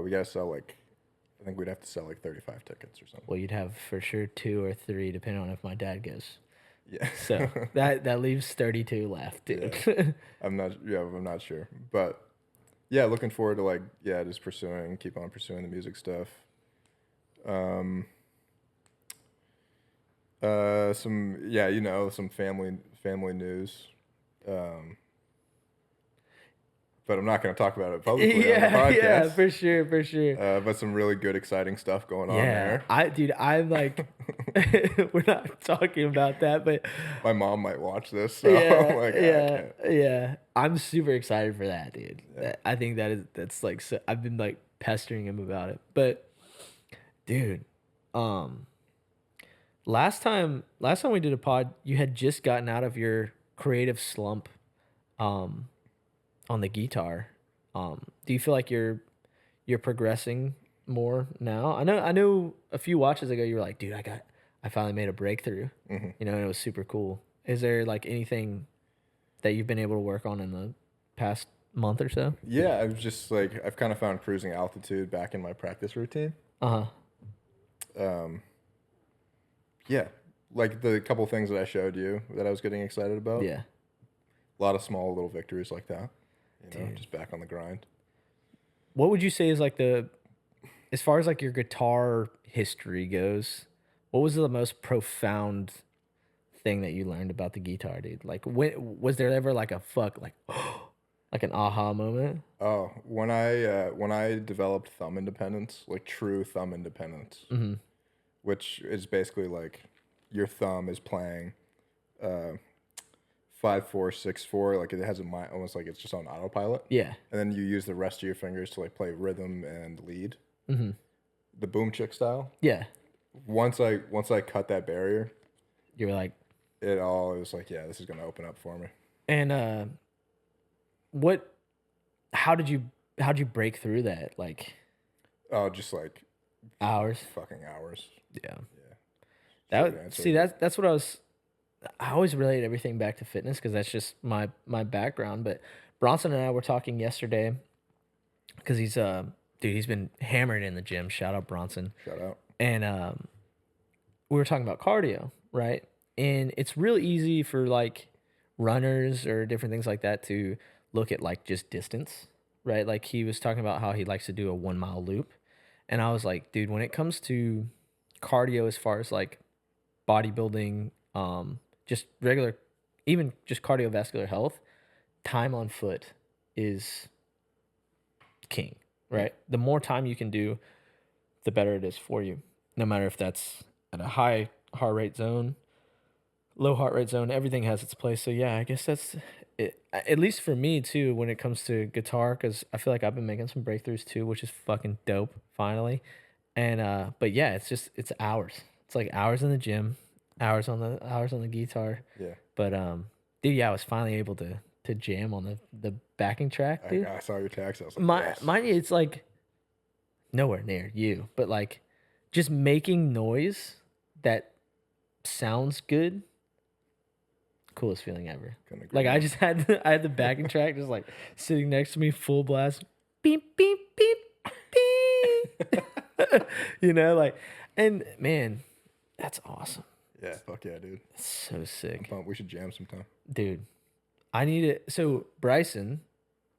[SPEAKER 2] We gotta sell like, I think we'd have to sell like 35 tickets or something.
[SPEAKER 1] Well, you'd have for sure 2 or 3, depending on if my dad goes.
[SPEAKER 2] Yeah.
[SPEAKER 1] So that leaves 32 left, dude.
[SPEAKER 2] Yeah. I'm not sure, but yeah, looking forward to like just keep on pursuing the music stuff. Some family news. But I'm not going to talk about it publicly on the podcast.
[SPEAKER 1] Yeah, for sure.
[SPEAKER 2] But some really good, exciting stuff going on there.
[SPEAKER 1] I'm like, we're not talking about that, but
[SPEAKER 2] My mom might watch this, so
[SPEAKER 1] yeah. I'm super excited for that, dude. I think that's like, so I've been like pestering him about it, but dude, last time we did a pod, you had just gotten out of your creative slump, on the guitar. Do you feel like you're progressing more now? I know a few watches ago you were like, dude, I finally made a breakthrough.
[SPEAKER 2] Mm-hmm.
[SPEAKER 1] And it was super cool. Is there like anything that you've been able to work on in the past month or so?
[SPEAKER 2] Yeah, I've kind of found cruising altitude back in my practice routine. Yeah, like the couple things that I showed you that I was getting excited about.
[SPEAKER 1] Yeah.
[SPEAKER 2] A lot of small little victories like that. Just back on the grind.
[SPEAKER 1] What would you say is like as far as like your guitar history goes, what was the most profound thing that you learned about the guitar, dude? Like when was there ever like like an aha moment?
[SPEAKER 2] Oh, when I developed thumb independence, like true thumb independence,
[SPEAKER 1] Mm-hmm.
[SPEAKER 2] which is basically like your thumb is playing 5/4 6/4, like it has almost like it's just on autopilot.
[SPEAKER 1] Yeah.
[SPEAKER 2] And then you use the rest of your fingers to like play rhythm and lead.
[SPEAKER 1] Mm-hmm.
[SPEAKER 2] The boom chick style.
[SPEAKER 1] Yeah.
[SPEAKER 2] Once I cut that barrier,
[SPEAKER 1] You were like,
[SPEAKER 2] it was like, yeah, this is gonna open up for me.
[SPEAKER 1] and how did you break through that? Like
[SPEAKER 2] Oh, just like
[SPEAKER 1] hours?
[SPEAKER 2] fucking hours.
[SPEAKER 1] Yeah.
[SPEAKER 2] Short answer.
[SPEAKER 1] That's what I always relate everything back to fitness because that's just my background. But Bronson and I were talking yesterday because he's been hammered in the gym. Shout out Bronson.
[SPEAKER 2] Shout out.
[SPEAKER 1] And we were talking about cardio, right? And it's real easy for like runners or different things like that to look at like just distance, right? Like he was talking about how he likes to do a 1 mile loop. And I was like, dude, when it comes to cardio, as far as like bodybuilding, just regular, even just cardiovascular health, time on foot is king, right? The more time you can do, the better it is for you. No matter if that's at a high heart rate zone, low heart rate zone. Everything has its place. So yeah, I guess that's it. At least for me too, when it comes to guitar, because I feel like I've been making some breakthroughs too, which is fucking dope. Finally, and but yeah, it's hours. It's like hours in the gym, hours on the guitar.
[SPEAKER 2] Yeah.
[SPEAKER 1] But dude, yeah, I was finally able to jam on the backing track, dude.
[SPEAKER 2] I saw your text. I was like, yes.
[SPEAKER 1] Mine, it's like nowhere near you, but like just making noise that sounds good. Coolest feeling ever.
[SPEAKER 2] Couldn't agree
[SPEAKER 1] Like I
[SPEAKER 2] more.
[SPEAKER 1] just had I had the backing track just like sitting next to me, full blast, beep beep beep beep. You know, like, and man, that's awesome.
[SPEAKER 2] Yeah, fuck yeah, dude.
[SPEAKER 1] It's so sick,
[SPEAKER 2] Pumped. We should jam sometime.
[SPEAKER 1] dude. I need it. So Bryson,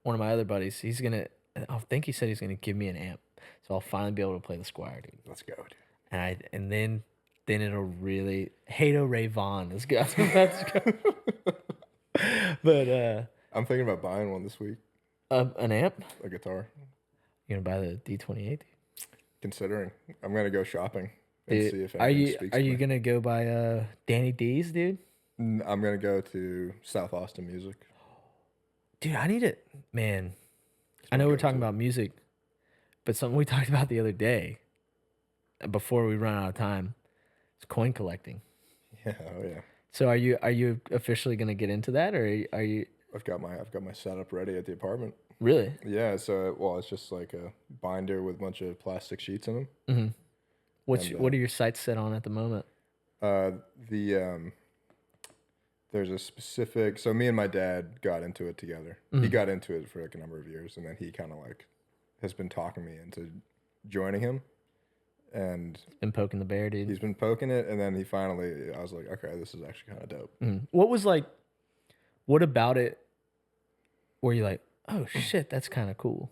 [SPEAKER 1] one of my other buddies, I think he said he's gonna give me an amp, so I'll finally be able to play the Squire, dude.
[SPEAKER 2] Let's go, dude.
[SPEAKER 1] And then it'll really Hato Ray Vaughn. Let's go. Let's go. But
[SPEAKER 2] I'm thinking about buying one this week.
[SPEAKER 1] an amp.
[SPEAKER 2] A guitar.
[SPEAKER 1] You gonna buy the D28?
[SPEAKER 2] Considering I'm gonna go shopping and
[SPEAKER 1] Dude,
[SPEAKER 2] see if
[SPEAKER 1] are
[SPEAKER 2] anything
[SPEAKER 1] you
[SPEAKER 2] speaks
[SPEAKER 1] are
[SPEAKER 2] to
[SPEAKER 1] you
[SPEAKER 2] me.
[SPEAKER 1] gonna go by Danny D's, dude?
[SPEAKER 2] I'm gonna go to South Austin Music.
[SPEAKER 1] Dude, I need it, man. I know we're talking about music, but something we talked about the other day, before we run out of time, is coin collecting.
[SPEAKER 2] Yeah, oh yeah.
[SPEAKER 1] So are you officially gonna get into that, or are you
[SPEAKER 2] I've got my setup ready at the apartment.
[SPEAKER 1] really?
[SPEAKER 2] Yeah, so well, it's just like a binder with a bunch of plastic sheets in them.
[SPEAKER 1] Mm-hmm.
[SPEAKER 2] And,
[SPEAKER 1] What are your sights set on at the moment?
[SPEAKER 2] The there's a specific. So me and my dad got into it together. He got into it for like a number of years, and then he kind of like has been talking me into joining him, and
[SPEAKER 1] Been poking the bear, dude.
[SPEAKER 2] he's been poking it, and then he finally. I was like, okay, this is actually kind of dope.
[SPEAKER 1] What was like? What about it? Were you like, oh shit, that's kind of cool?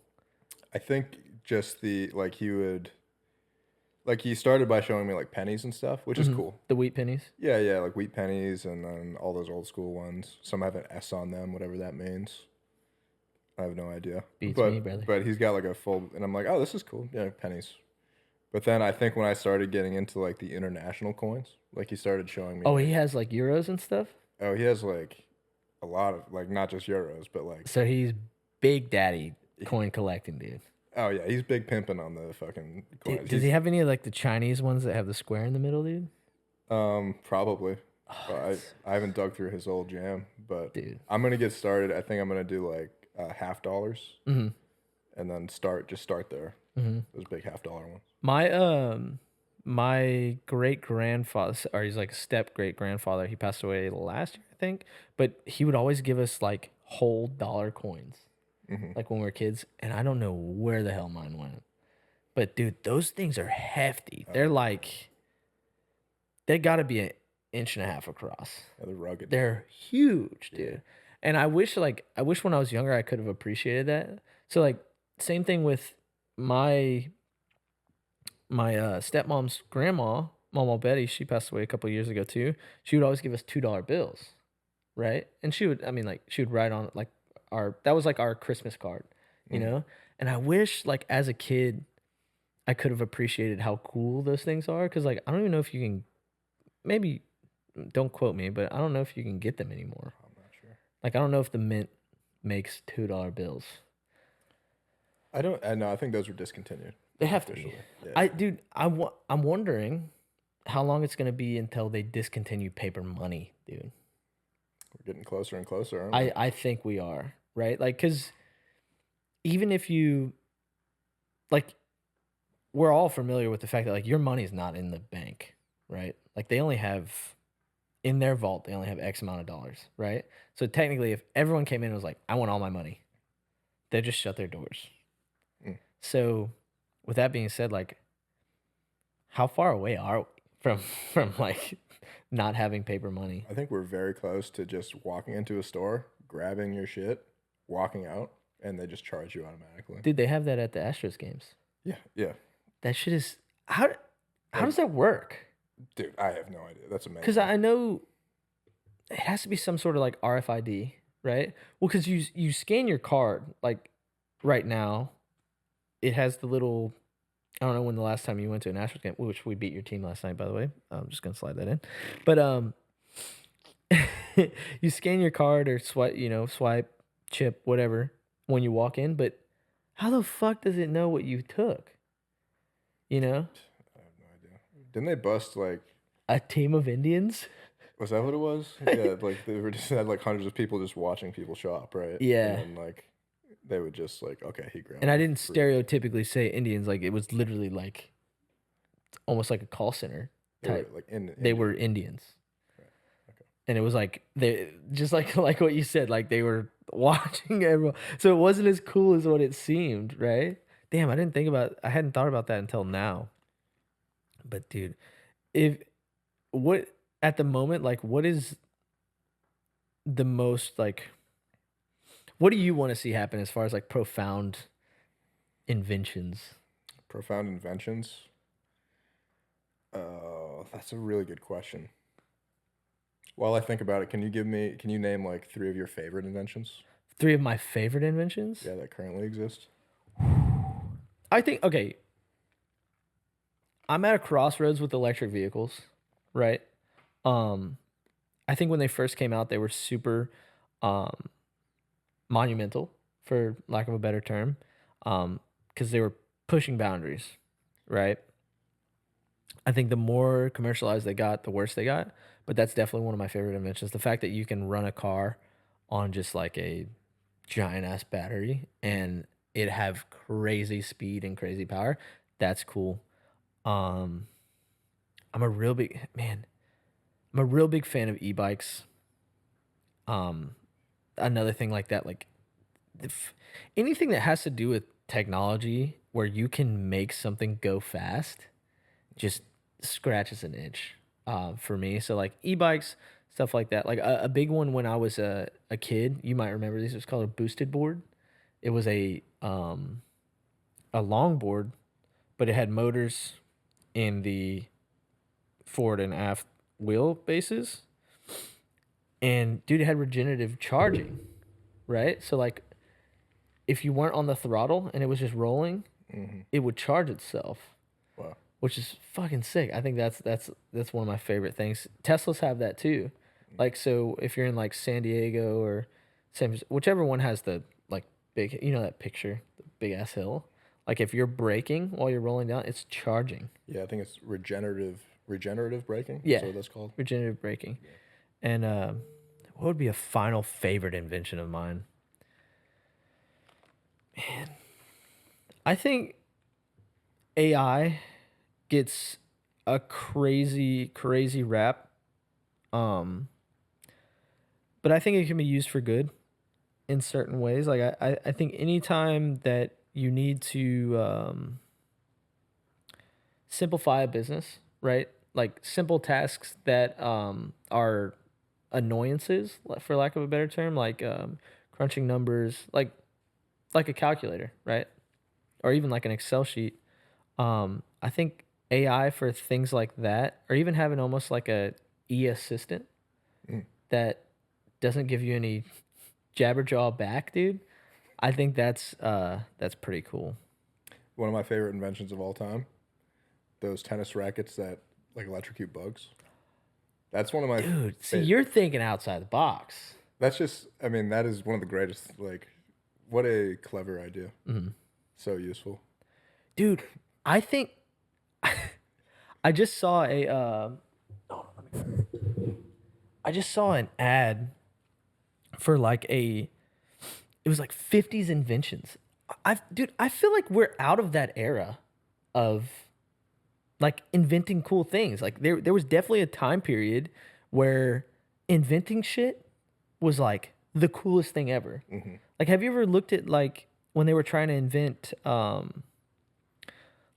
[SPEAKER 2] I think just he started by showing me like pennies and stuff, which is cool.
[SPEAKER 1] The wheat pennies.
[SPEAKER 2] Yeah, yeah, like wheat pennies and then all those old school ones. Some have an S on them, whatever that means. I have no idea.
[SPEAKER 1] Beats
[SPEAKER 2] but,
[SPEAKER 1] me, brother.
[SPEAKER 2] But he's got like a full, and I'm like, oh, this is cool. Yeah, pennies. But then I think when I started getting into like the international coins, like he started showing me.
[SPEAKER 1] Oh, he has like euros and stuff.
[SPEAKER 2] Oh, he has like a lot of like not just euros, but like.
[SPEAKER 1] So he's big daddy coin collecting, dude.
[SPEAKER 2] Oh yeah, he's big pimping on the fucking coins.
[SPEAKER 1] Does he have any of like the Chinese ones that have the square in the middle, dude?
[SPEAKER 2] Probably. I haven't dug through his old jam, but
[SPEAKER 1] Dude.
[SPEAKER 2] I'm gonna get started. I think I'm gonna do like $50,
[SPEAKER 1] Mm-hmm.
[SPEAKER 2] and then start there.
[SPEAKER 1] Mm-hmm.
[SPEAKER 2] Those big $50 ones.
[SPEAKER 1] My great grandfather, or he's like a step great grandfather. He passed away last year, I think. But he would always give us like whole dollar coins, like when we were kids. And I don't know where the hell mine went. But dude, those things are hefty. They're like, they got to be an inch and a half across.
[SPEAKER 2] Yeah, they're rugged.
[SPEAKER 1] They're huge, dude. And I wish when I was younger I could have appreciated that. So like same thing with my stepmom's grandma, Mama Betty. She passed away a couple of years ago too. She would always give us $2 bills, right? And she would write on like that was like our Christmas card, you know. And I wish like as a kid I could have appreciated how cool those things are, because like I don't even know if you can, maybe don't quote me, but I don't know if you can get them anymore.
[SPEAKER 2] I'm not sure.
[SPEAKER 1] Like I don't know if the mint makes $2 bills.
[SPEAKER 2] I know. I think those were discontinued.
[SPEAKER 1] They have to be.
[SPEAKER 2] Yeah.
[SPEAKER 1] I'm wondering how long it's gonna be until they discontinue paper money, dude.
[SPEAKER 2] We're getting closer and closer, aren't we?
[SPEAKER 1] I think we are, right? Like, cause even if you, like, we're all familiar with the fact that like your money's not in the bank, right? Like they only have in their vault, they only have X amount of dollars, right? So technically, if everyone came in and was like, I want all my money, they'd just shut their doors. So with that being said, like, how far away are we from like not having paper money?
[SPEAKER 2] I think we're very close to just walking into a store, grabbing your shit, walking out, and they just charge you automatically.
[SPEAKER 1] Dude, they have that at the Astros games.
[SPEAKER 2] Yeah, yeah.
[SPEAKER 1] That shit is how does that work?
[SPEAKER 2] Dude, I have no idea. That's amazing.
[SPEAKER 1] Because I know it has to be some sort of like RFID, right? Well, because you scan your card like right now, it has the little I don't know when the last time you went to a Nationals game, which we beat your team last night, by the way. I'm just gonna slide that in. But you scan your card or swipe, chip, whatever when you walk in. But how the fuck does it know what you took? You know,
[SPEAKER 2] I have no idea. Didn't they bust like?
[SPEAKER 1] a team of Indians.
[SPEAKER 2] Was that what it was? Yeah, like they were just had like hundreds of people just watching people shop, right?
[SPEAKER 1] Yeah.
[SPEAKER 2] And then like they would just like, okay, he grabbed.
[SPEAKER 1] And I
[SPEAKER 2] it
[SPEAKER 1] didn't
[SPEAKER 2] for free.
[SPEAKER 1] stereotypically say Indians. Like it was literally like almost like a call center
[SPEAKER 2] They were,
[SPEAKER 1] type.
[SPEAKER 2] like in.
[SPEAKER 1] They were Indians.
[SPEAKER 2] Okay.
[SPEAKER 1] And it was like they just like what you said, like they were watching everyone. So it wasn't as cool as what it seemed, right? Damn, I hadn't thought about that until now. But dude, if what at the moment, like what is the most like what do you want to see happen as far as like profound inventions?
[SPEAKER 2] Profound inventions. That's a really good question. While I think about it, can you name like 3 of your favorite inventions?
[SPEAKER 1] 3 of my favorite inventions?
[SPEAKER 2] Yeah, that currently exist.
[SPEAKER 1] I think okay, I'm at a crossroads with electric vehicles, right? Um I think when they first came out they were super um monumental for lack of a better term. Cuz they were pushing boundaries, right? I think the more commercialized they got, the worse they got, but that's definitely one of my favorite inventions. The fact that you can run a car on just like a giant ass battery and it have crazy speed and crazy power, that's cool. Um, I'm a real big man. I'm a real big fan of e-bikes. Um, Another thing like that, like if anything that has to do with technology where you can make something go fast, just scratches an itch for me. So like e-bikes, stuff like that. Like a big one when I was a kid, you might remember this. It was called a boosted board. It was a longboard, but it had motors in the forward and aft wheel bases. And dude, it had regenerative charging, right? So like if you weren't on the throttle and it was just rolling, it would charge itself,
[SPEAKER 2] Wow.
[SPEAKER 1] which is fucking sick. I think that's one of my favorite things. Teslas have that too. Like so if you're in like San Diego or whichever one has the like big, that picture, the big ass hill. Like if you're braking while you're rolling down, it's charging.
[SPEAKER 2] Yeah, I think it's regenerative braking.
[SPEAKER 1] Yeah.
[SPEAKER 2] That's what that's called.
[SPEAKER 1] Regenerative braking. And what would be a final favorite invention of mine? Man, I think AI gets a crazy, crazy rap. Um, but I think it can be used for good in certain ways. Like I think anytime that you need to simplify a business, right? Like simple tasks that are annoyances, for lack of a better term, like crunching numbers, like a calculator, right? Or even like an Excel sheet. I think AI for things like that, or even having almost like a assistant that doesn't give you any jabberjaw back, dude. I think that's pretty cool.
[SPEAKER 2] One of my favorite inventions of all time. Those tennis rackets that like electrocute bugs. That's one of my
[SPEAKER 1] Dude, see, you're thinking outside the box.
[SPEAKER 2] That's just, I mean, that is one of the greatest. Like, what a clever idea. So useful.
[SPEAKER 1] Dude, I think I just saw I just saw an ad for like it was like 50s inventions. I feel like we're out of that era of like inventing cool things. Like there was definitely a time period where inventing shit was like the coolest thing ever. Like have you ever looked at like when they were trying to invent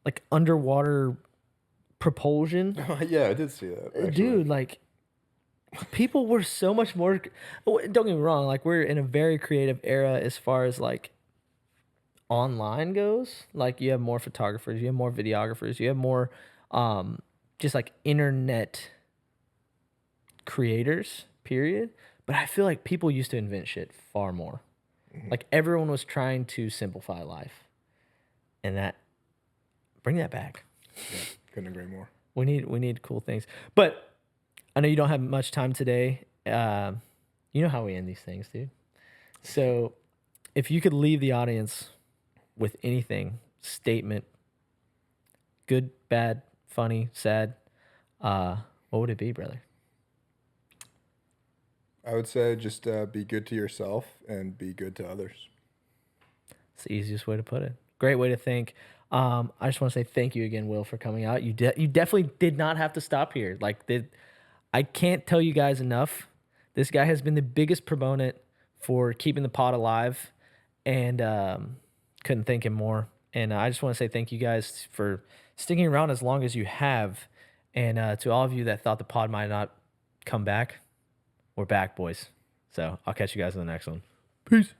[SPEAKER 1] like underwater propulsion?
[SPEAKER 2] Yeah, I did see that. Actually.
[SPEAKER 1] Dude, like people were so much more don't get me wrong, like we're in a very creative era as far as like online goes. Like you have more photographers, you have more videographers, you have more just like internet creators, period. But I feel like people used to invent shit far more. Like everyone was trying to simplify life. And that Bring that back.
[SPEAKER 2] Yeah, couldn't agree more.
[SPEAKER 1] We need cool things. But I know you don't have much time today. You know how we end these things, dude. So if you could leave the audience with anything, statement, good, bad, funny, sad, what would it be, brother?
[SPEAKER 2] I would say just be good to yourself and be good to others.
[SPEAKER 1] It's the easiest way to put it. Great way to think. I just want to say thank you again, Will, for coming out. You definitely did not have to stop here. I can't tell you guys enough. This guy has been the biggest proponent for keeping the pod alive, and couldn't thank him more. And I just want to say thank you guys for sticking around as long as you have. And to all of you that thought the pod might not come back, we're back, boys. So I'll catch you guys in the next one. Peace.